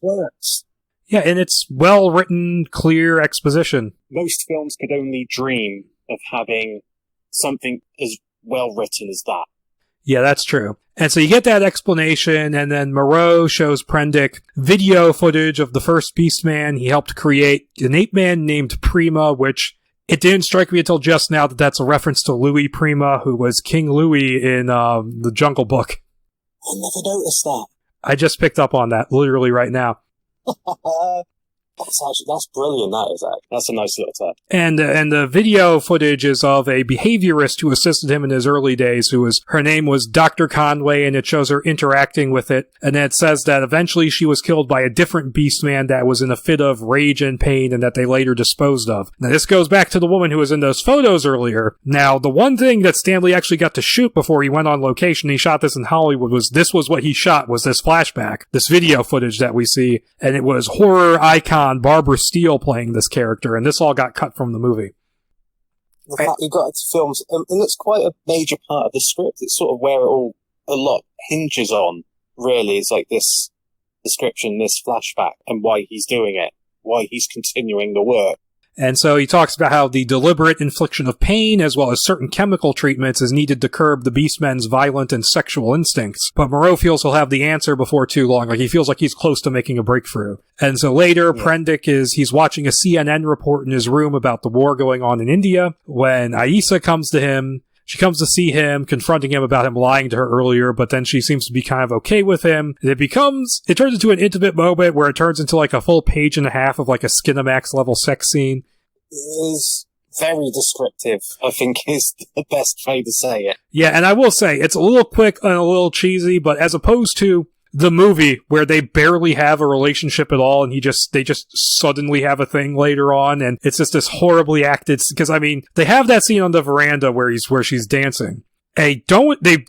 works. Yeah, and it's well-written, clear exposition. Most films could only dream of having something as well-written as that. Yeah, that's true. And so you get that explanation, and then Moreau shows Prendick video footage of the first Beastman. He helped create an ape-man named Prima, which it didn't strike me until just now that that's a reference to Louis Prima, who was King Louis in the Jungle Book. I never noticed that. I just picked up on that literally right now. That's brilliant, that is. That's a nice little touch. And the video footage is of a behaviorist who assisted him in his early days, her name was Dr. Conway, and it shows her interacting with it. And then it says that eventually she was killed by a different beastman that was in a fit of rage and pain, and that they later disposed of. Now this goes back to the woman who was in those photos earlier. Now, the one thing that Stanley actually got to shoot before he went on location, he shot this in Hollywood, was what he shot, was this flashback, this video footage that we see, and it was horror icon Barbara Steele playing this character, and this all got cut from the movie. The fact you got into films, and it's quite a major part of the script. It's sort of where it all a lot hinges on, really, is this description, this flashback, and why he's doing it, why he's continuing the work. And so he talks about how the deliberate infliction of pain, as well as certain chemical treatments, is needed to curb the Beastmen's violent and sexual instincts. But Moreau feels he'll have the answer before too long. He feels like he's close to making a breakthrough. And so later, Prendick he's watching a CNN report in his room about the war going on in India, when Aissa comes to him. She comes to see him, confronting him about him lying to her earlier, but then she seems to be kind of okay with him. And it turns into an intimate moment where it turns into a full page and a half of a Skinamax level sex scene. It is very descriptive, I think, is the best way to say it. Yeah, and I will say, it's a little quick and a little cheesy, but as opposed to the movie where they barely have a relationship at all, and they just suddenly have a thing later on, and it's just this horribly acted, because they have that scene on the veranda where she's dancing. They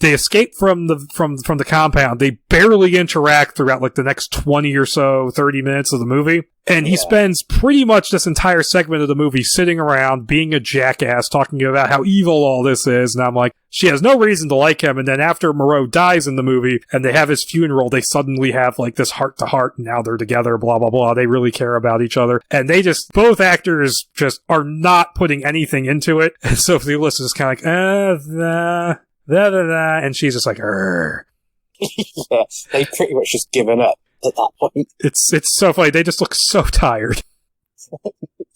escape from the compound. They barely interact throughout the next 20 or so, 30 minutes of the movie. And he spends pretty much this entire segment of the movie sitting around being a jackass, talking about how evil all this is. And I'm like, she has no reason to like him. And then after Moreau dies in the movie and they have his funeral, they suddenly have like this heart to heart. And now they're together, blah, blah, blah. They really care about each other. And they just, both actors just are not putting anything into it. And Sophie Lewis is kind of like, and she's just like, Yeah, they've pretty much just given up at that point. It's so funny. They just look so tired.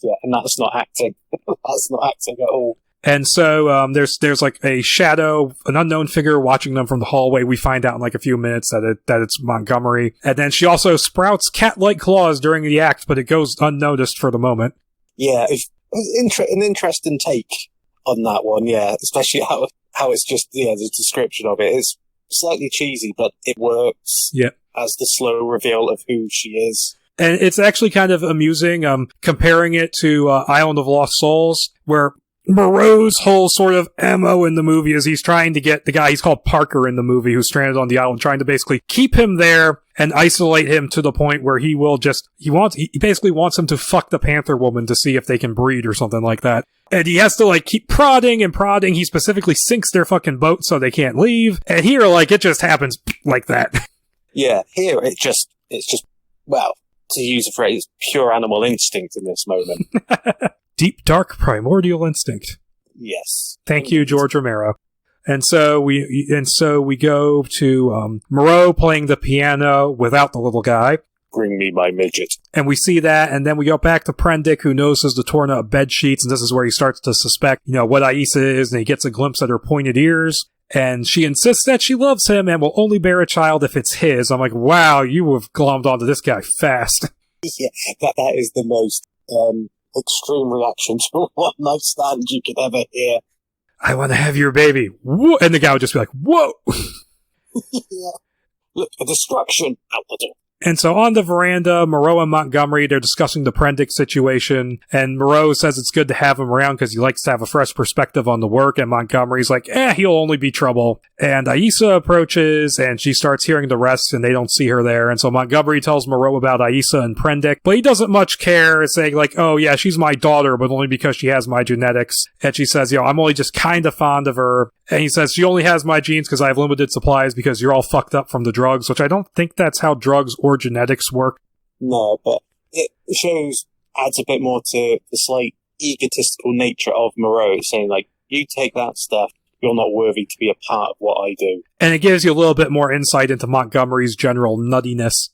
Yeah, and that's not acting. That's not acting at all. And so there's like a shadow, an unknown figure watching them from the hallway. We find out in like a few minutes that it's Montgomery. And then she also sprouts cat-like claws during the act, but it goes unnoticed for the moment. Yeah, it's an interesting take on that one, yeah. Especially how it's just, the description of it is slightly cheesy, but it works as the slow reveal of who she is. And it's actually kind of amusing, comparing it to Island of Lost Souls, where Moreau's whole sort of MO in the movie is he's trying to get the guy, he's called Parker in the movie, who's stranded on the island, trying to basically keep him there and isolate him to the point where he will just, he basically wants him to fuck the Panther Woman to see if they can breed or something like that. And he has to like keep prodding and prodding. He specifically sinks their fucking boat so they can't leave. And here, like, it just happens like that. Yeah, here it's just, well, to use a phrase, pure animal instinct in this moment. Deep, dark, primordial instinct. Yes. Thank you, George Romero. And so we go to Moreau playing the piano without the little guy. Bring me my midget. And we see that, and then we go back to Prendick, who notices the torn up bed sheets, and this is where he starts to suspect, what Aissa is, and he gets a glimpse at her pointed ears. And she insists that she loves him and will only bear a child if it's his. I'm like, wow, you have glommed onto this guy fast. Yeah, that is the most extreme reaction to a one-night stand you could ever hear. I want to have your baby. Whoa! And the guy would just be like, whoa! Yeah. Look, a distraction out the door. And so on the veranda, Moreau and Montgomery, they're discussing the Prendick situation, and Moreau says it's good to have him around because he likes to have a fresh perspective on the work, and Montgomery's like, he'll only be trouble. And Aissa approaches, and she starts hearing the rest, and they don't see her there, and so Montgomery tells Moreau about Aissa and Prendick, but he doesn't much care, saying like, oh yeah, she's my daughter, but only because she has my genetics. And she says, I'm only just kind of fond of her. And he says, she only has my genes because I have limited supplies because you're all fucked up from the drugs, which I don't think that's how drugs or genetics work. No, but it adds a bit more to the slight egotistical nature of Moreau, saying like, you take that stuff, you're not worthy to be a part of what I do. And it gives you a little bit more insight into Montgomery's general nuttiness.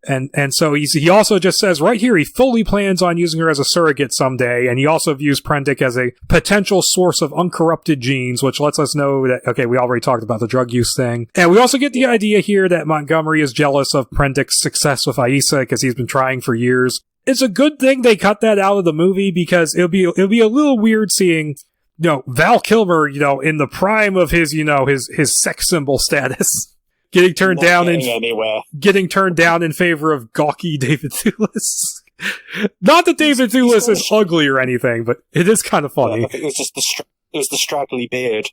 And so he also just says right here he fully plans on using her as a surrogate someday, and he also views Prendick as a potential source of uncorrupted genes, which lets us know that, okay, we already talked about the drug use thing. And we also get the idea here that Montgomery is jealous of Prendick's success with Aissa because he's been trying for years. It's a good thing they cut that out of the movie because it'll be a little weird seeing Val Kilmer, in the prime of his, his sex symbol status. Getting turned down in favor of gawky David Thewlis. Not that David Thewlis is ugly or anything, but it is kind of funny. I think it was just the straggly beard.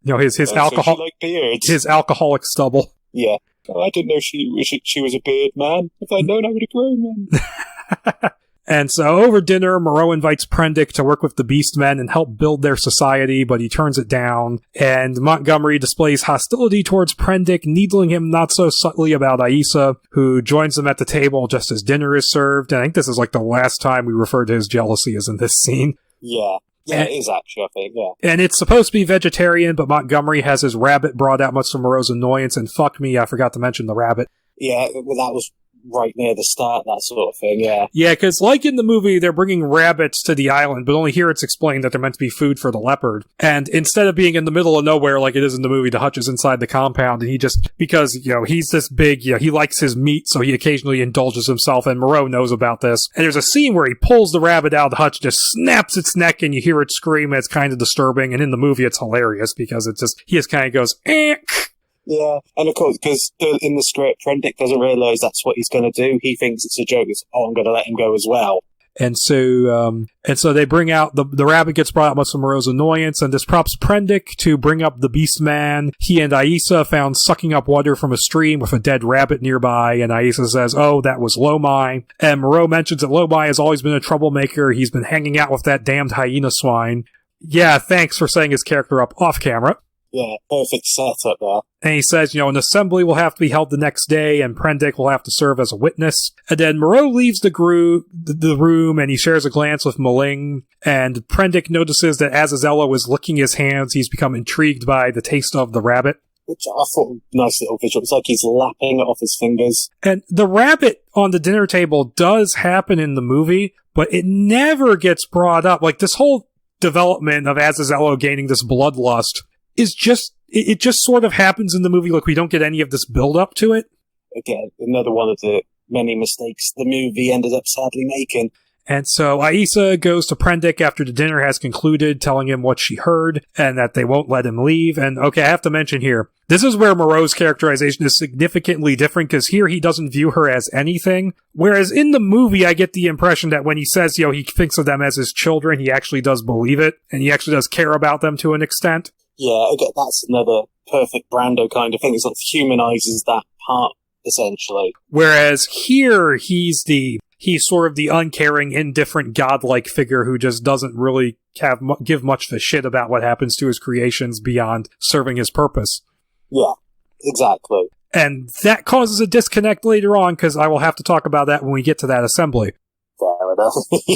His alcohol, so beards. His alcoholic stubble. Yeah, I didn't know she was a beard man. If I'd known, I would have grown one. And so over dinner, Moreau invites Prendick to work with the Beastmen and help build their society, but he turns it down. And Montgomery displays hostility towards Prendick, needling him not so subtly about Aissa, who joins them at the table just as dinner is served. And I think this is like the last time we refer to his jealousy is in this scene. Yeah. Yeah, it is actually, I think, yeah. And it's supposed to be vegetarian, but Montgomery has his rabbit brought out much to Moreau's annoyance, and fuck me, I forgot to mention the rabbit. Yeah, well, that was right near the start, that sort of thing, yeah. Yeah, because like in the movie, they're bringing rabbits to the island, but only here it's explained that they're meant to be food for the leopard. And instead of being in the middle of nowhere like it is in the movie, the hutch is inside the compound, and he just, because, he's this big, he likes his meat, so he occasionally indulges himself, and Moreau knows about this. And there's a scene where he pulls the rabbit out of the hutch, just snaps its neck, and you hear it scream, and it's kind of disturbing, and in the movie it's hilarious, because it's just, he just kind of goes, Yeah, and of course, because in the script, Prendick doesn't realise that's what he's going to do. He thinks it's a joke. It's, I'm going to let him go as well. And so they bring out the rabbit gets brought out much to Moreau's annoyance, and this prompts Prendick to bring up the beast man. He and Aissa found sucking up water from a stream with a dead rabbit nearby, and Aissa says, "Oh, that was Lomai." And Moreau mentions that Lomai has always been a troublemaker. He's been hanging out with that damned hyena swine. Yeah, thanks for setting his character up off camera. Yeah, perfect setup there. And he says, an assembly will have to be held the next day, and Prendick will have to serve as a witness. And then Moreau leaves the room, and he shares a glance with Maling. And Prendick notices that Azazello is licking his hands. He's become intrigued by the taste of the rabbit. Which I thought was a nice little visual. It's like he's lapping it off his fingers. And the rabbit on the dinner table does happen in the movie, but it never gets brought up. Like, this whole development of Azazello gaining this bloodlust is just, it just sort of happens in the movie. Like, we don't get any of this build up to it. Again, another one of the many mistakes the movie ended up sadly making. And so Aissa goes to Prendick after the dinner has concluded, telling him what she heard and that they won't let him leave. And okay, I have to mention here, this is where Moreau's characterization is significantly different, because here he doesn't view her as anything. Whereas in the movie, I get the impression that when he says, he thinks of them as his children, he actually does believe it, and he actually does care about them to an extent. Yeah, again, that's another perfect Brando kind of thing. It sort of humanizes that part, essentially. Whereas here, he's sort of the uncaring, indifferent, godlike figure who just doesn't really give much of a shit about what happens to his creations beyond serving his purpose. Yeah, exactly. And that causes a disconnect later on, because I will have to talk about that when we get to that assembly. Fair enough.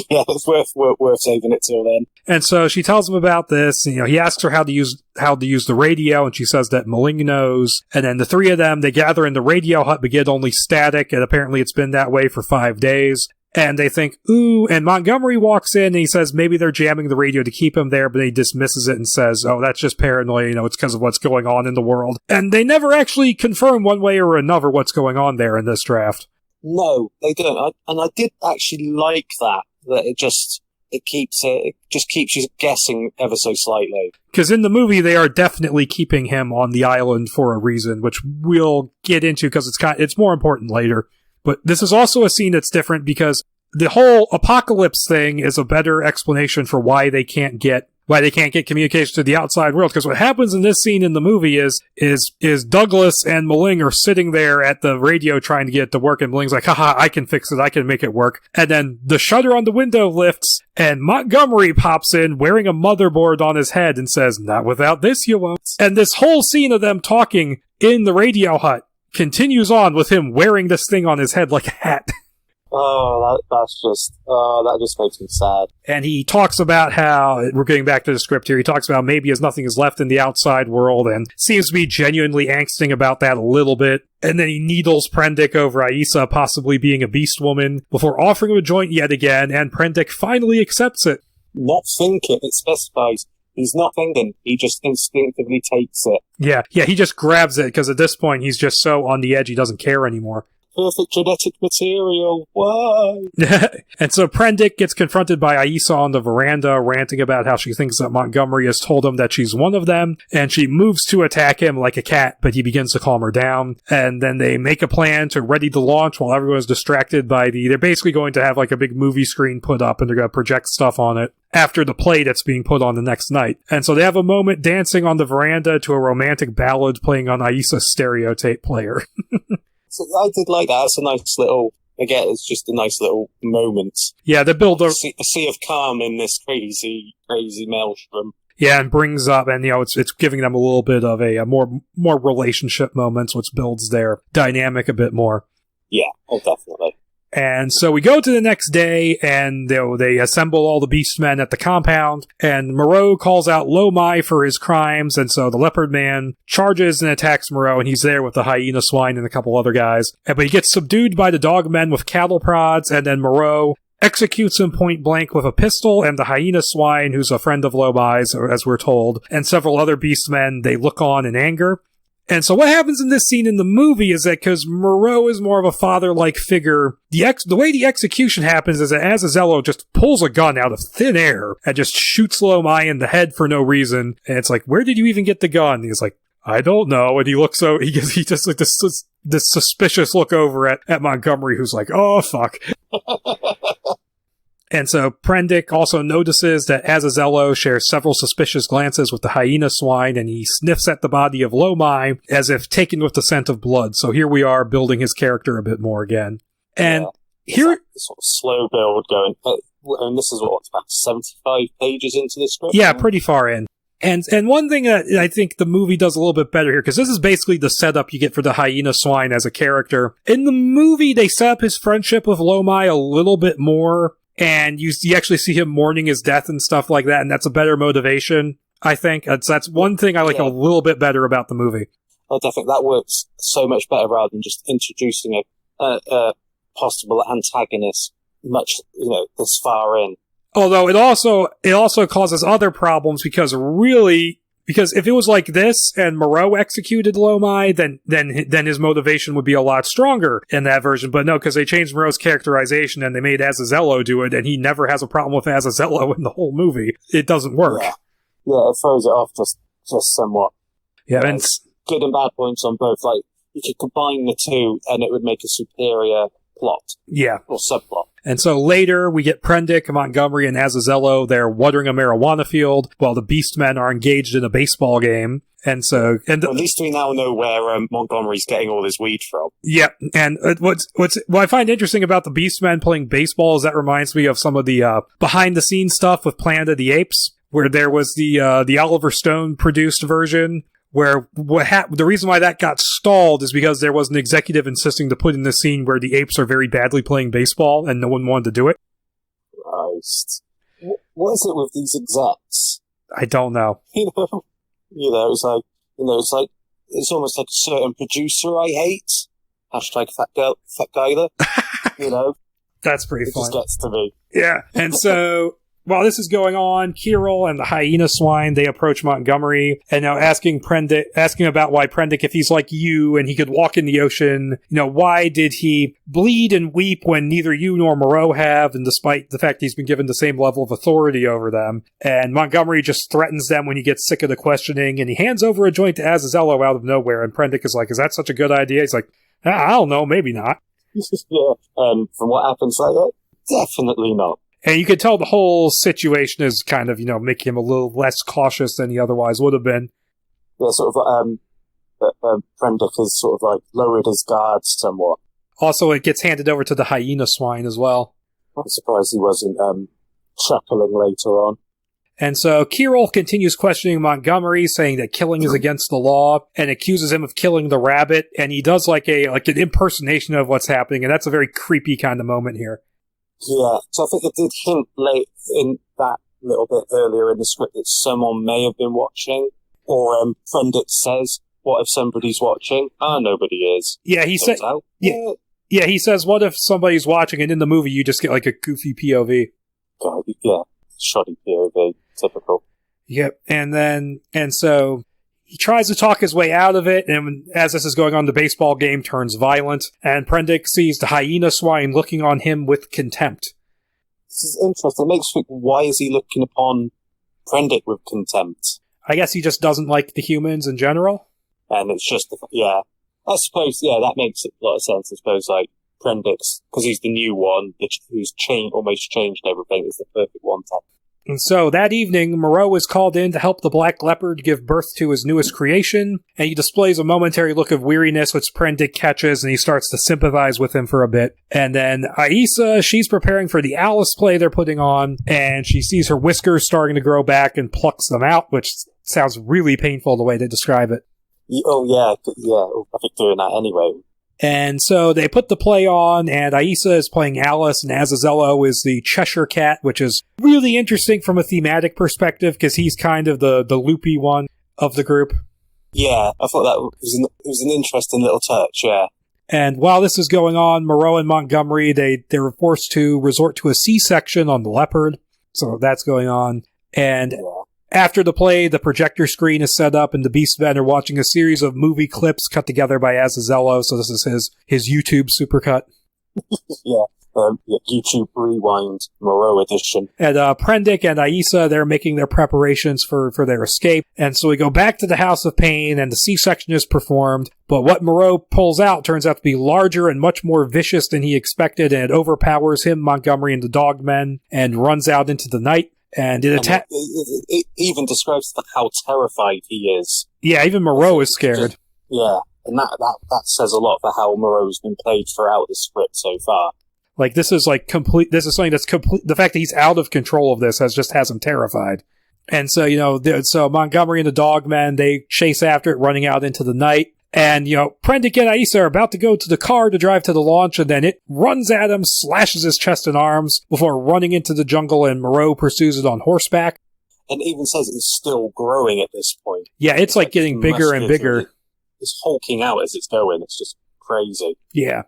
Yeah, it's worth saving it till then. And so she tells him about this. He asks her how to use the radio, and she says that Maling knows. And then the three of them, they gather in the radio hut, but get only static, and apparently it's been that way for 5 days. And they think, ooh, and Montgomery walks in, and he says maybe they're jamming the radio to keep him there, but he dismisses it and says, oh, that's just paranoia, it's because of what's going on in the world. And they never actually confirm one way or another what's going on there in this draft. No, they don't. And I did actually like that it just keeps you guessing ever so slightly. Because in the movie, they are definitely keeping him on the island for a reason, which we'll get into because it's more important later. But this is also a scene that's different because the whole apocalypse thing is a better explanation for why they can't get communication to the outside world. Because what happens in this scene in the movie is Douglas and Maling are sitting there at the radio trying to get it to work, and Maling's like, haha, I can fix it, I can make it work. And then the shutter on the window lifts, and Montgomery pops in wearing a motherboard on his head and says, not without this you won't. And this whole scene of them talking in the radio hut continues on with him wearing this thing on his head like a hat. Oh, that just makes me sad. And he talks about how, we're getting back to the script here, he talks about maybe as nothing is left in the outside world, and seems to be genuinely angsting about that a little bit. And then he needles Prendick over Aissa possibly being a beast woman before offering him a joint yet again, and Prendick finally accepts it. Not thinking, it specifies. He's not thinking, he just instinctively takes it. Yeah, he just grabs it, because at this point he's just so on the edge he doesn't care anymore. Perfect genetic material, why? And so Prendick gets confronted by Aissa on the veranda, ranting about how she thinks that Montgomery has told him that she's one of them, and she moves to attack him like a cat, but he begins to calm her down. And then they make a plan to ready the launch while everyone's distracted by they're basically going to have like a big movie screen put up, and they're going to project stuff on it after the play that's being put on the next night. And so they have a moment dancing on the veranda to a romantic ballad playing on Aissa's stereo tape player. So I did like that. It's a nice little, again, it's just a nice little moment. Yeah, they build a sea of calm in this crazy maelstrom. Yeah, and brings up, and it's giving them a little bit of a more relationship moments, which builds their dynamic a bit more. Yeah, oh, definitely. And so we go to the next day, and they assemble all the beastmen at the compound, and Moreau calls out Lomai for his crimes, and so the leopard man charges and attacks Moreau, and he's there with the hyena swine and a couple other guys. But he gets subdued by the dogmen with cattle prods, and then Moreau executes him point blank with a pistol, and the hyena swine, who's a friend of Lomai's, as we're told, and several other beastmen, they look on in anger. And so what happens in this scene in the movie is that because Moreau is more of a father-like figure, the way the execution happens is that Azazello just pulls a gun out of thin air and just shoots Lomai in the head for no reason. And it's like, where did you even get the gun? And he's like, I don't know. And he looks he just like this suspicious look over at Montgomery, who's like, oh, fuck. And so Prendick also notices that Azazello shares several suspicious glances with the hyena swine, and he sniffs at the body of Lomai as if taken with the scent of blood. So here we are building his character a bit more again. And here... sort of slow build going... and this is what, about 75 pages into the script? Yeah, pretty far in. And one thing that I think the movie does a little bit better here, because this is basically the setup you get for the hyena swine as a character. In the movie, they set up his friendship with Lomai a little bit more, and you actually see him mourning his death and stuff like that, and that's a better motivation, I think. That's one thing I like a little bit better about the movie. Oh, definitely. That works so much better rather than just introducing a possible antagonist this far in. Although it also causes other problems because if it was like this and Moreau executed Lomai, then his motivation would be a lot stronger in that version. But no, because they changed Moreau's characterization and they made Azazello do it, and he never has a problem with Azazello in the whole movie. It doesn't work. Yeah, it throws it off just somewhat. Yeah, and good and bad points on both. Like, you could combine the two and it would make a superior plot. Yeah. Or subplot. And so later, we get Prendick, Montgomery, and Azazello. They're watering a marijuana field while the Beastmen are engaged in a baseball game. And so... at least we now know where Montgomery's getting all his weed from. Yeah, and what I find interesting about the Beastmen playing baseball is that reminds me of some of the behind-the-scenes stuff with Planet of the Apes, where there was the Oliver Stone-produced version, where the reason why that got stalled is because there was an executive insisting to put in the scene where the apes are very badly playing baseball, and no one wanted to do it. Christ. What is it with these execs? I don't know. It's almost like a certain producer I hate. Hashtag fat guy there. That's pretty funny. It just gets to me. Yeah, and so... While this is going on, Kirill and the hyena swine, they approach Montgomery and now asking about why Prendick, if he's like you and he could walk in the ocean, why did he bleed and weep when neither you nor Moreau have, and despite the fact he's been given the same level of authority over them. And Montgomery just threatens them when he gets sick of the questioning, and he hands over a joint to Azazello out of nowhere, and Prendick is like, is that such a good idea? He's like, I don't know, maybe not. Yeah, from what happens later, definitely not. And you could tell the whole situation is kind of, making him a little less cautious than he otherwise would have been. Yeah, sort of, Prendick has sort of, lowered his guards somewhat. Also, it gets handed over to the hyena swine as well. I'm surprised he wasn't, chuckling later on. And so Kirill continues questioning Montgomery, saying that killing is against the law, and accuses him of killing the rabbit, and he does an impersonation of what's happening, and that's a very creepy kind of moment here. Yeah, so I think it did hint late in that little bit earlier in the script that someone may have been watching, or Prendick says, what if somebody's watching? Nobody is. Yeah, he said, yeah, he says, what if somebody's watching, and in the movie you just get a goofy POV. God, yeah, shoddy POV, typical. Yep, and so he tries to talk his way out of it, and as this is going on, the baseball game turns violent, and Prendick sees the hyena swine looking on him with contempt. This is interesting. It makes me think, why is he looking upon Prendick with contempt? I guess he just doesn't like the humans in general. And it's just, I suppose, that makes a lot of sense. I suppose, Prendick's, because he's the new one, who's almost changed everything, is the perfect one to. And so that evening, Moreau is called in to help the Black Leopard give birth to his newest creation, and he displays a momentary look of weariness, which Prendick catches, and he starts to sympathize with him for a bit. And then Aissa, she's preparing for the Alice play they're putting on, and she sees her whiskers starting to grow back and plucks them out, which sounds really painful the way they describe it. Oh, yeah, I think doing that anyway. And so they put the play on, and Aissa is playing Alice, and Azazello is the Cheshire Cat, which is really interesting from a thematic perspective, because he's kind of the loopy one of the group. Yeah, I thought that was an interesting little touch, yeah. And while this is going on, Moreau and Montgomery, they were forced to resort to a C-section on the leopard, so that's going on. And after the play, the projector screen is set up, and the Beastmen are watching a series of movie clips cut together by Azazello, so this is his YouTube supercut. Yeah, YouTube Rewind Moreau edition. And Prendick and Aissa, they're making their preparations for their escape. And so we go back to the House of Pain, and the C-section is performed. But what Moreau pulls out turns out to be larger and much more vicious than he expected, and it overpowers him, Montgomery, and the Dogmen, and runs out into the night. And it even describes how terrified he is. Yeah, even Moreau is scared. Yeah, and that says a lot for how Moreau's been played throughout the script so far. Like, this is like complete. This is something that's complete. The fact that he's out of control of this has him terrified. And so, so Montgomery and the Dogmen, they chase after it, running out into the night. And, Prendick and Aissa are about to go to the car to drive to the launch, and then it runs at him, slashes his chest and arms before running into the jungle, and Moreau pursues it on horseback. And even says it's still growing at this point. Yeah, it's like getting bigger and bigger. It's hulking out as it's going. It's just crazy. Yeah.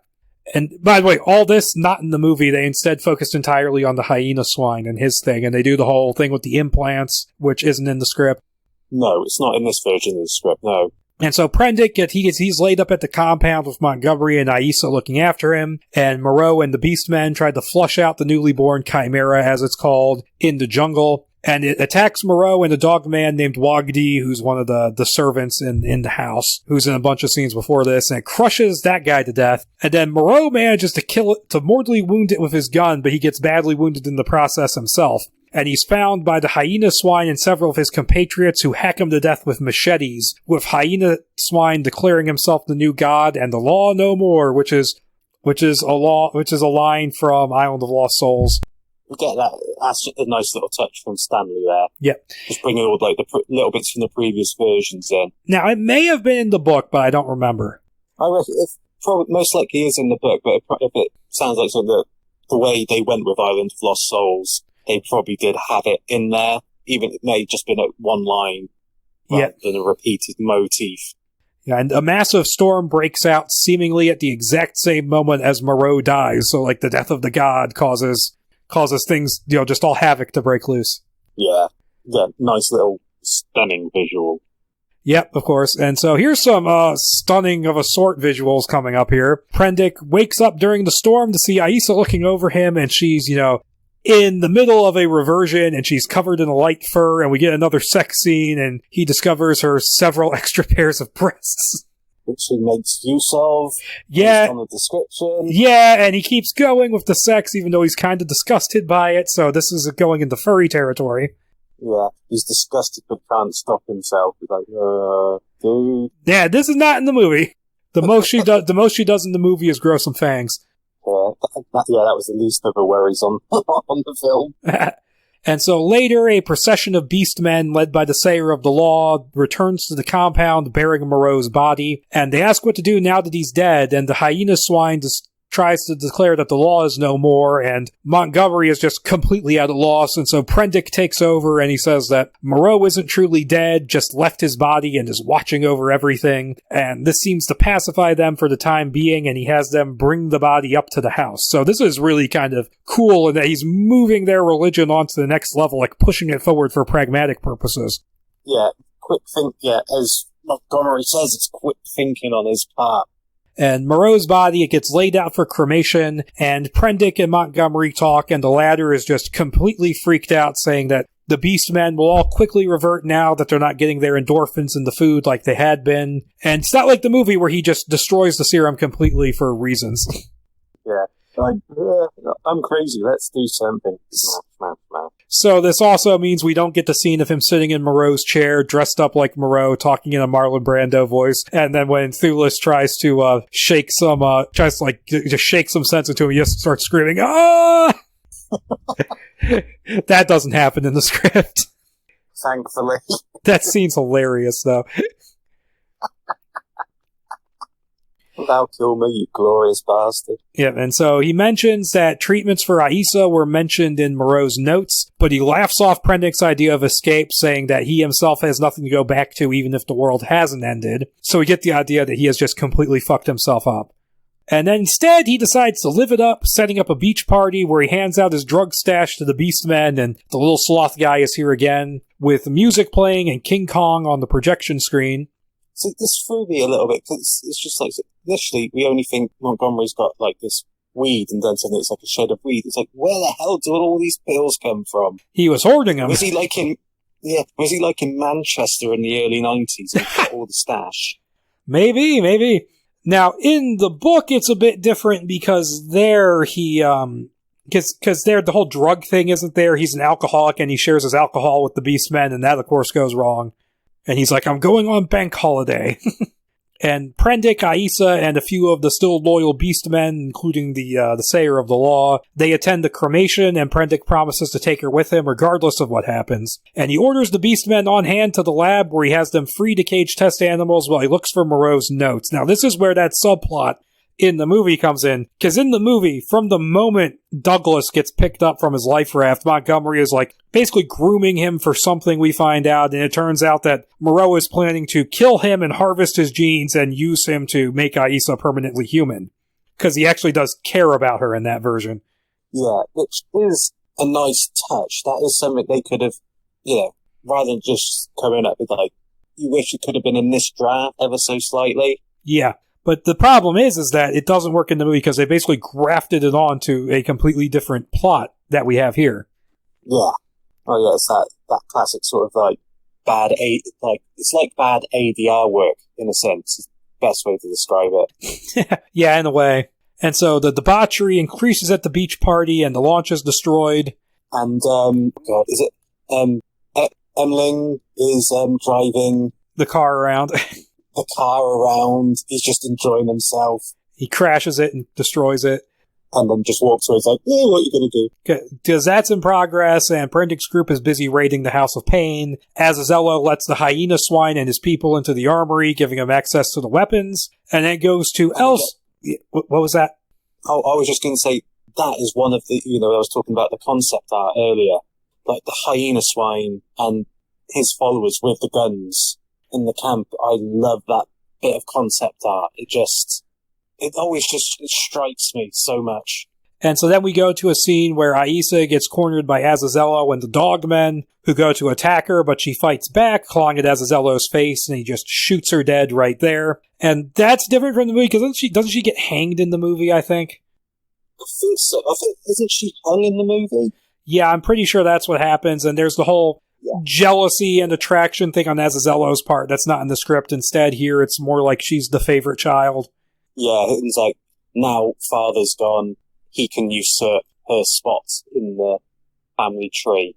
And by the way, all this not in the movie. They instead focused entirely on the hyena swine and his thing, and they do the whole thing with the implants, which isn't in the script. No, it's not in this version of the script, no. And so Prendick, he's laid up at the compound with Montgomery and Aissa looking after him, and Moreau and the Beastmen tried to flush out the newly born chimera, as it's called, in the jungle. And it attacks Moreau and a dogman named Wagdi, who's one of the servants in the house, who's in a bunch of scenes before this, and it crushes that guy to death. And then Moreau manages to kill it, to mortally wound it with his gun, but he gets badly wounded in the process himself. And he's found by the hyena swine and several of his compatriots who hack him to death with machetes, with hyena swine declaring himself the new god and the law no more, which is a line from Island of Lost Souls. We get that. That's a nice little touch from Stanley there. Yep. Just bringing all the little bits from the previous versions in. Now, it may have been in the book, but I don't remember. I reckon probably most likely is in the book, but if it sounds like sort of the way they went with Island of Lost Souls, they probably did have it in there. Even it may have just been at one line rather than a repeated motif. Yeah, and a massive storm breaks out seemingly at the exact same moment as Moreau dies. So, like, the death of the god causes things, just all havoc to break loose. Yeah, nice little stunning visual. Yep, of course. And so here's some stunning of a sort visuals coming up here. Prendick wakes up during the storm to see Aissa looking over him, and she's, in the middle of a reversion, and she's covered in a light fur, and we get another sex scene, and he discovers her several extra pairs of breasts. Which he makes use of. Yeah. Based on the description. Yeah, and he keeps going with the sex, even though he's kind of disgusted by it, so this is going into furry territory. Yeah, he's disgusted but can't stop himself. He's like, dude. Yeah, this is not in the movie. The most she does in the movie is grow some fangs. Yeah, that was the least of her worries on the film. And so later, a procession of beastmen led by the Sayer of the Law returns to the compound bearing Moreau's body, and they ask what to do now that he's dead, and the hyena swine tries to declare that the law is no more, and Montgomery is just completely at a loss, and so Prendick takes over, and he says that Moreau isn't truly dead, just left his body and is watching over everything, and this seems to pacify them for the time being, and he has them bring the body up to the house. So this is really kind of cool in that he's moving their religion onto the next level, like pushing it forward for pragmatic purposes. Yeah, as Montgomery says, it's quick thinking on his part. And Moreau's body, it gets laid out for cremation, and Prendick and Montgomery talk, and the latter is just completely freaked out, saying that the Beastmen will all quickly revert now that they're not getting their endorphins in the food like they had been. And it's not like the movie where he just destroys the serum completely for reasons. Yeah. I'm crazy. Let's do something. So this also means we don't get the scene of him sitting in Moreau's chair, dressed up like Moreau, talking in a Marlon Brando voice. And then when Thulis tries to shake some sense into him, he just starts screaming, "Ah!" That doesn't happen in the script. Thankfully. That scene's hilarious, though. Thou kill me, you glorious bastard. Yeah, and so he mentions that treatments for Aissa were mentioned in Moreau's notes, but he laughs off Prendick's idea of escape, saying that he himself has nothing to go back to even if the world hasn't ended. So we get the idea that he has just completely fucked himself up. And then instead, he decides to live it up, setting up a beach party where he hands out his drug stash to the Beastmen, and the little sloth guy is here again, with music playing and King Kong on the projection screen. So this threw me a little bit, because it's just like, initially, we only think Montgomery's got, like, this weed, and then suddenly it's like a shed of weed. It's like, where the hell did all these pills come from? He was hoarding them. Was he like in Manchester in the early 90s and got all the stash? Maybe. Now, in the book, it's a bit different because there he, because there the whole drug thing isn't there. He's an alcoholic and he shares his alcohol with the Beastmen, and that, of course, goes wrong. And he's like, I'm going on bank holiday. And Prendick, Aissa, and a few of the still loyal Beastmen, including the Sayer of the Law, they attend the cremation, and Prendick promises to take her with him regardless of what happens. And he orders the Beastmen on hand to the lab where he has them free to cage test animals while he looks for Moreau's notes. Now, this is where that subplot in the movie comes in, because in the movie, from the moment Douglas gets picked up from his life raft, Montgomery is like basically grooming him for something, we find out, and it turns out that Moreau is planning to kill him and harvest his genes and use him to make Aissa permanently human, because he actually does care about her in that version. Yeah, which is a nice touch. That is something they could have, rather than just coming up with like, you wish it could have been in this draft ever so slightly. Yeah. But the problem is that it doesn't work in the movie because they basically grafted it onto a completely different plot that we have here. Yeah. Oh yeah, it's that classic sort of like it's like bad ADR work in a sense. It's the best way to describe it. Yeah, in a way. And so the debauchery increases at the beach party and the launch is destroyed. And is it Emling is driving the car around. The car around. He's just enjoying himself. He crashes it and destroys it. And then just walks away. It's like, what are you going to do? Because that's in progress, and Prendick's group is busy raiding the House of Pain. Azazello lets the hyena swine and his people into the armory, giving them access to the weapons. And then goes to What was that? Oh, I was just going to say, that is one of the, I was talking about the concept art earlier. Like the hyena swine and his followers with the guns in the camp. I love that bit of concept art. It always just strikes me so much. And so then we go to a scene where Aissa gets cornered by Azazello and the Dogmen, who go to attack her, but she fights back, clawing at Azazello's face, and he just shoots her dead right there. And that's different from the movie, because doesn't she get hanged in the movie, I think? I think so. Isn't she hung in the movie? Yeah, I'm pretty sure that's what happens, and there's the whole jealousy and attraction thing on Azazello's part that's not in the script. Instead, here it's more like she's the favorite child. Yeah, it's like, now father's gone, he can usurp her spot in the family tree.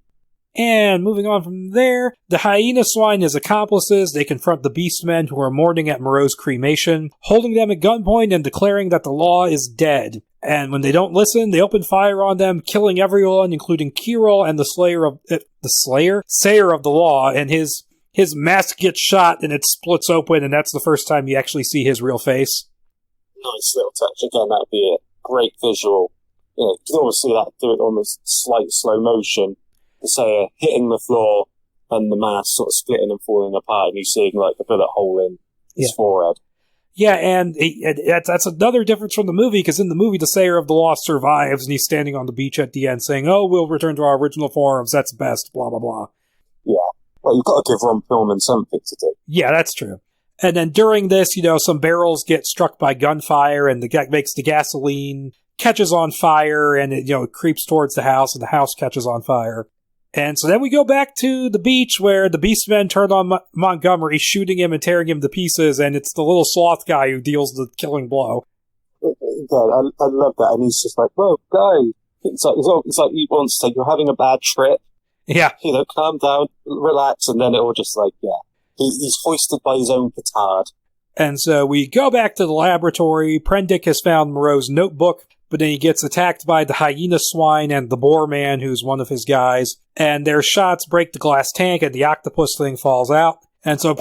And moving on from there, the hyena swine and his accomplices, they confront the Beastmen who are mourning at Moreau's cremation, holding them at gunpoint and declaring that the law is dead. And when they don't listen, they open fire on them, killing everyone, including Kirill and the Sayer of the Law, and his mask gets shot and it splits open, and that's the first time you actually see his real face. Nice little touch. Again, that would be a great visual. You can almost see that do it almost slight slow motion. The Sayer hitting the floor and the mask sort of splitting and falling apart, and you seeing like the bullet hole in his forehead. Yeah, and that's another difference from the movie, because in the movie, the Sayer of the Law survives, and he's standing on the beach at the end saying, "Oh, we'll return to our original forms, that's best, blah, blah, blah." Yeah. Well, you've got to give Ron Perlman something to do. Yeah, that's true. And then during this, some barrels get struck by gunfire, and makes the gasoline catches on fire, and it creeps towards the house, and the house catches on fire. And so then we go back to the beach where the Beastmen turn on Montgomery, shooting him and tearing him to pieces, and it's the little sloth guy who deals the killing blow. Again, I love that, and he's just like, "Whoa, guy!" It's like he wants to. You're having a bad trip. Yeah, calm down, relax, and then it will just he's hoisted by his own petard. And so we go back to the laboratory. Prendick has found Moreau's notebook, but then he gets attacked by the hyena swine and the boar man, who's one of his guys. And their shots break the glass tank, and the octopus thing falls out. And so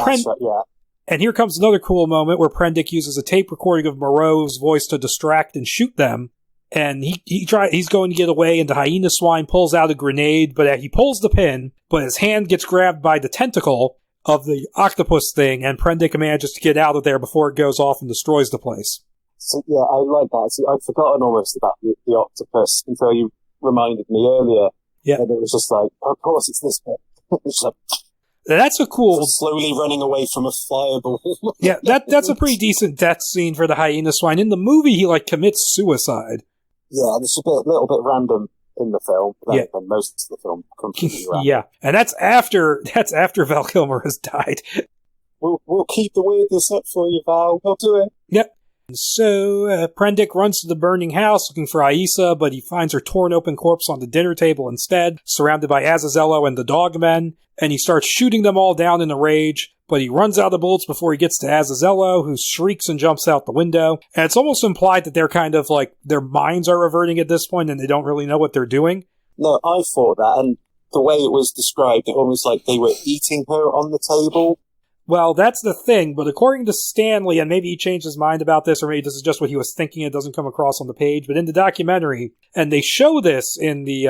And here comes another cool moment where Prendick uses a tape recording of Moreau's voice to distract and shoot them. And he's going to get away, and the hyena swine pulls out a grenade, but he pulls the pin, but his hand gets grabbed by the tentacle of the octopus thing, and Prendick manages to get out of there before it goes off and destroys the place. So, yeah, I like that. See, I'd forgotten almost about the octopus until you reminded me earlier. Yeah. And it was just like, of course, it's this bit. It's like, that's a cool... slowly running away from a fireball. Yeah, that's a pretty decent death scene for the hyena swine. In the movie, he, commits suicide. Yeah, and it's a little bit random in the film. And most of the film completely random. Yeah, and that's after Val Kilmer has died. We'll keep the weirdness up for you, Val. We'll do it. Yep. So Prendick runs to the burning house looking for Aissa, but he finds her torn open corpse on the dinner table instead, surrounded by Azazello and the dogmen, and he starts shooting them all down in a rage, but he runs out of bullets before he gets to Azazello, who shrieks and jumps out the window, and it's almost implied that they're kind of like, their minds are reverting at this point and they don't really know what they're doing. No, I thought that, and the way it was described, it almost like they were eating her on the table. Well, that's the thing, but according to Stanley, and maybe he changed his mind about this, or maybe this is just what he was thinking, it doesn't come across on the page, but in the documentary, and they show this in the,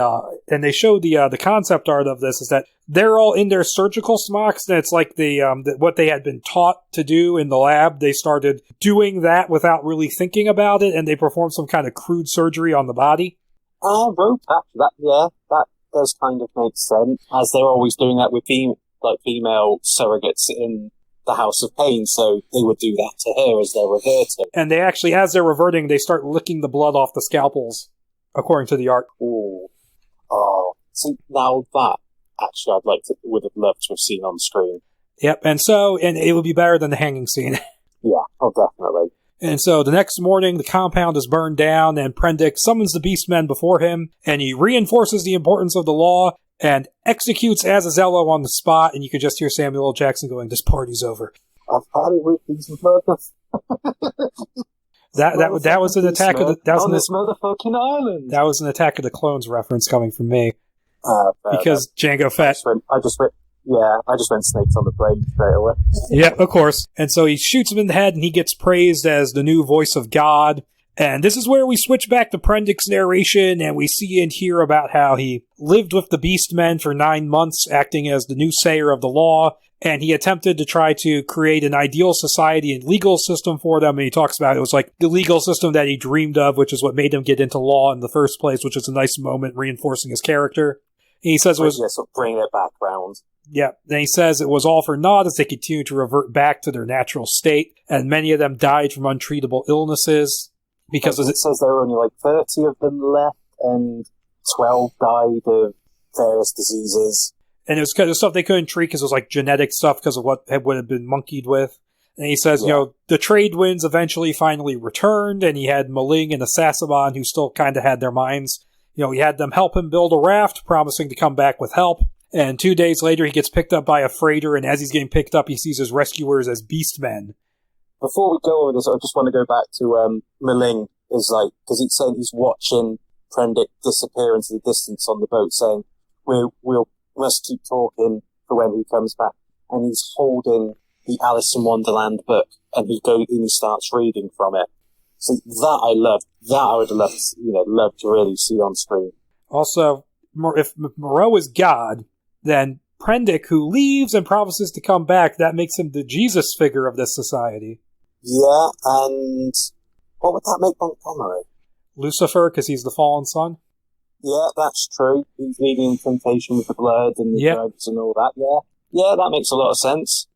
and they show the concept art of this, is that they're all in their surgical smocks, and it's like what they had been taught to do in the lab, they started doing that without really thinking about it, and they performed some kind of crude surgery on the body. Wrote that does kind of make sense, as they're always doing that with female surrogates in the House of Pain, so they would do that to her as they're reverting. And they actually, as they're reverting, they start licking the blood off the scalpels, according to the art. Ooh. Oh. See, now that, actually, would have loved to have seen on screen. Yep, and it would be better than the hanging scene. Yeah, definitely. And so the next morning, the compound is burned down, and Prendick summons the Beastmen before him, and he reinforces the importance of the law, and executes Azazello on the spot, and you can just hear Samuel L. Jackson going, "This party's over." I've had it with these motherfuckers. That was an attack of this motherfucking island. That was an Attack of the Clones reference coming from me. Because Jango Fett. I just went snakes on the plane straight away. Yeah, of course. And so he shoots him in the head, and he gets praised as the new voice of God. And this is where we switch back to Prendick's narration, and we see and hear about how he lived with the Beastmen for 9 months, acting as the new sayer of the law, and he attempted to try to create an ideal society and legal system for them, and he talks about it was like the legal system that he dreamed of, which is what made him get into law in the first place, which is a nice moment reinforcing his character. And he says it was... so bring it back round. Yeah, and he says it was all for naught as they continued to revert back to their natural state, and many of them died from untreatable illnesses. Because it says there were only 30 of them left, and 12 died of various diseases. And it was kind of stuff they couldn't treat because it was like genetic stuff because of what would have been monkeyed with. And he says, the trade winds eventually finally returned, and he had Maling and Assassimon who still kind of had their minds. He had them help him build a raft, promising to come back with help. And 2 days later, he gets picked up by a freighter, and as he's getting picked up, he sees his rescuers as beastmen. Before we go over this, I just want to go back to Maling, because he's saying he's watching Prendick disappear into the distance on the boat, saying, we must keep talking for when he comes back. And he's holding the Alice in Wonderland book, and he starts reading from it. So that I love. That I would have loved to really see on screen. Also, if Moreau is God, then Prendick, who leaves and promises to come back, that makes him the Jesus figure of this society. Yeah, and what would that make Montgomery? Lucifer, because he's the fallen son. Yeah, that's true. He's leading temptation with the blood and the drugs and all that, Yeah, that makes a lot of sense.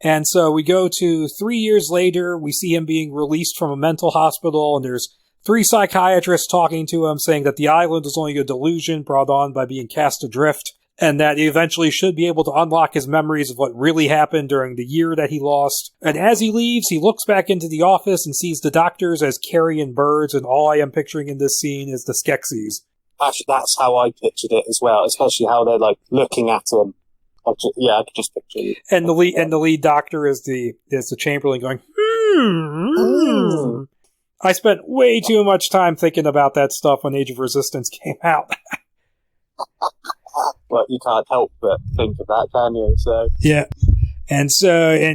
And so we go to 3 years later, we see him being released from a mental hospital, and there's 3 psychiatrists talking to him, saying that the island is only a delusion brought on by being cast adrift, and that he eventually should be able to unlock his memories of what really happened during the year that he lost. And as he leaves, he looks back into the office and sees the doctors as carrion birds, and all I am picturing in this scene is the Skeksis. Actually, that's how I pictured it as well, especially how they're looking at him. I could just picture it. And the lead doctor is the Chamberlain going, I spent way too much time thinking about that stuff when Age of Resistance came out. Well, you can't help but think of that, can you? So yeah, and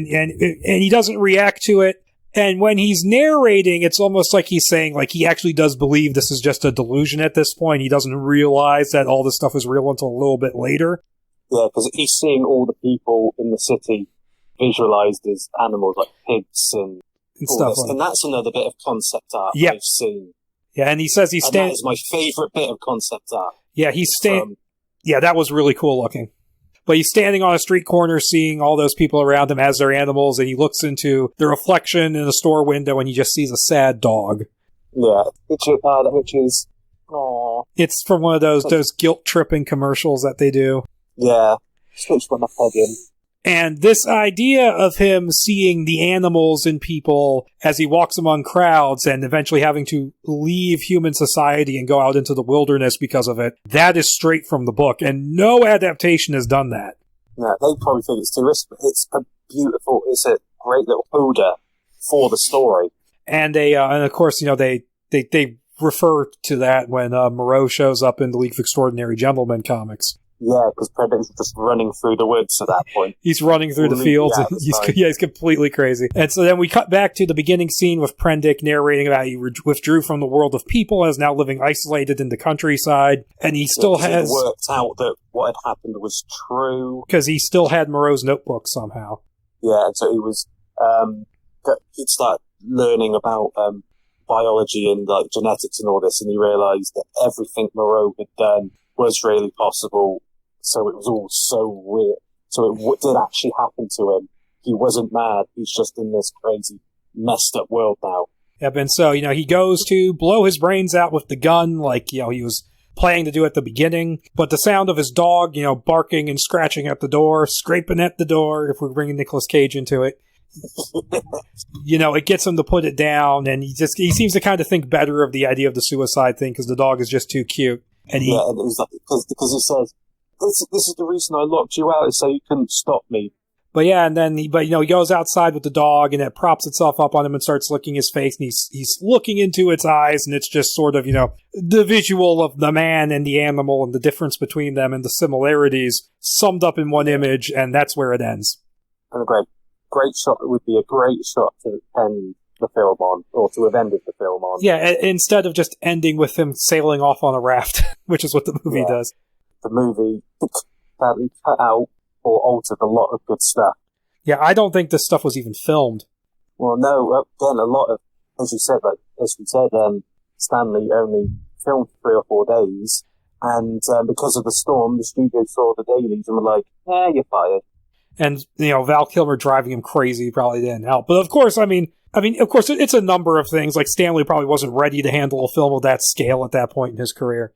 he doesn't react to it. And when he's narrating, it's almost like he's saying, he actually does believe this is just a delusion at this point. He doesn't realize that all this stuff is real until a little bit later. Yeah, because he's seeing all the people in the city visualized as animals, like pigs and stuff. And that's another bit of concept art I've seen. Yeah, and he says he's standing. That is my favorite bit of concept art. Yeah, he's standing. Yeah, that was really cool looking. But he's standing on a street corner seeing all those people around him as their animals, and he looks into the reflection in a store window and he just sees a sad dog. Yeah, which is now. It's from one of those guilt-tripping commercials that they do. Yeah. Switch when I plug in. And this idea of him seeing the animals in people as he walks among crowds and eventually having to leave human society and go out into the wilderness because of it, that is straight from the book, and no adaptation has done that. Yeah, they probably think it's too risky, but it's a great little coda for the story. And of course, they refer to that when Moreau shows up in the League of Extraordinary Gentlemen comics. Yeah, because Predator's just running through the woods at that point. He's running through the fields. He's completely crazy. And so then we cut back to the beginning scene with Prendick narrating about he withdrew from the world of people and is now living isolated in the countryside. And he still has worked out that what had happened was true. Because he still had Moreau's notebook somehow. Yeah, and so he was, he'd start learning about biology and like genetics and all this, and he realised that everything Moreau had done was really possible. So it was all so weird. So it did actually happen to him. He wasn't mad. He's just in this crazy, messed up world now. Yep, and so, he goes to blow his brains out with the gun like, he was planning to do at the beginning. But the sound of his dog, barking and scratching at the door, scraping at the door, if we're bringing Nicolas Cage into it, it gets him to put it down. And he seems to kind of think better of the idea of the suicide thing because the dog is just too cute. And and it was like, because he says, this is the reason I locked you out, is so you couldn't stop me. But yeah, and then he goes outside with the dog, and it props itself up on him and starts licking his face, and he's looking into its eyes, and it's just sort of, the visual of the man and the animal and the difference between them and the similarities summed up in one image, and that's where it ends. And a great shot would be a great shot to end the film on, or to have ended the film on. Yeah, instead of just ending with him sailing off on a raft, which is what the movie does. The movie sadly cut out or altered a lot of good stuff. Yeah, I don't think this stuff was even filmed. Well, no, again, a lot of, as we said, Stanley only filmed 3 or 4 days, and because of the storm, the studio saw the dailies and were like, you're fired. And, Val Kilmer driving him crazy probably didn't help. But of course, of course, it's a number of things. Like, Stanley probably wasn't ready to handle a film of that scale at that point in his career.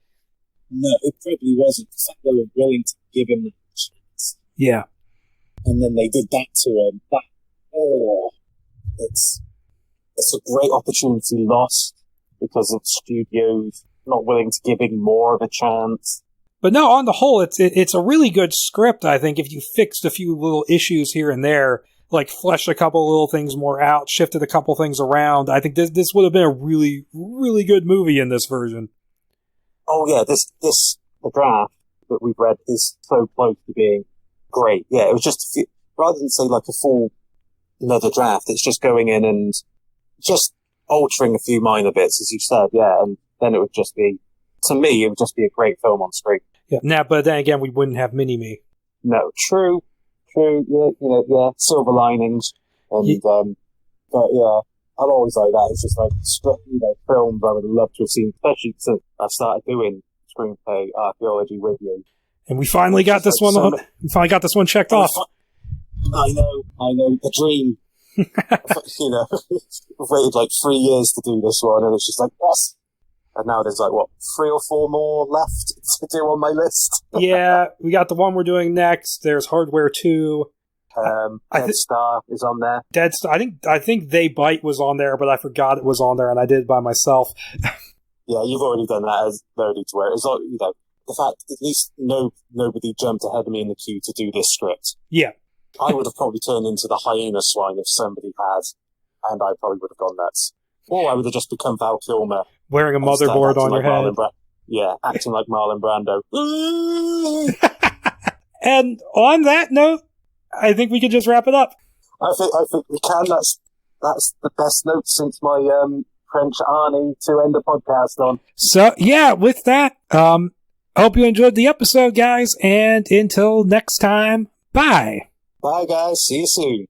No, it probably wasn't. The fact they were willing to give him the chance. Yeah. And then they did that to him. It's a great opportunity lost because of studios not willing to give him more of a chance. But no, on the whole, it's a really good script, I think, if you fixed a few little issues here and there, like fleshed a couple little things more out, shifted a couple things around. I think this would have been a really, really good movie in this version. Oh yeah, the draft that we've read is so close to being great. Yeah, it was just, rather than say like a full another draft, it's just going in and just altering a few minor bits, as you said, yeah, and then it would just be, to me, it would just be a great film on screen. Yeah, but then again, we wouldn't have Mini-Me. No, true, yeah, silver linings, and, but yeah, I'll always like that. It's just like, films I would love to have seen, especially since I've started doing Screenplay Archaeology with you. And we finally got this one. We finally got this one checked off. I know, the dream. We've waited like 3 years to do this one, and it's just like, yes. And now there's like, 3 or 4 more left to do on my list. Yeah, we got the one we're doing next. There's Hardware 2. Dead Star is on there. Dead Star. I think They Bite was on there, but I forgot it was on there, and I did it by myself. Yeah, you've already done that as no need to worry. It's like, the fact at least nobody jumped ahead of me in the queue to do this script. Yeah. I would have probably turned into the hyena swine if somebody had, and I probably would have gone nuts. Or I would have just become Val Kilmer. Wearing a motherboard on your head. Acting like Marlon Brando. And on that note, I think we could just wrap it up. I think we can. That's the best note since my French Arnie to end the podcast on. So yeah, with that, hope you enjoyed the episode, guys, and until next time, bye. Bye, guys. See you soon.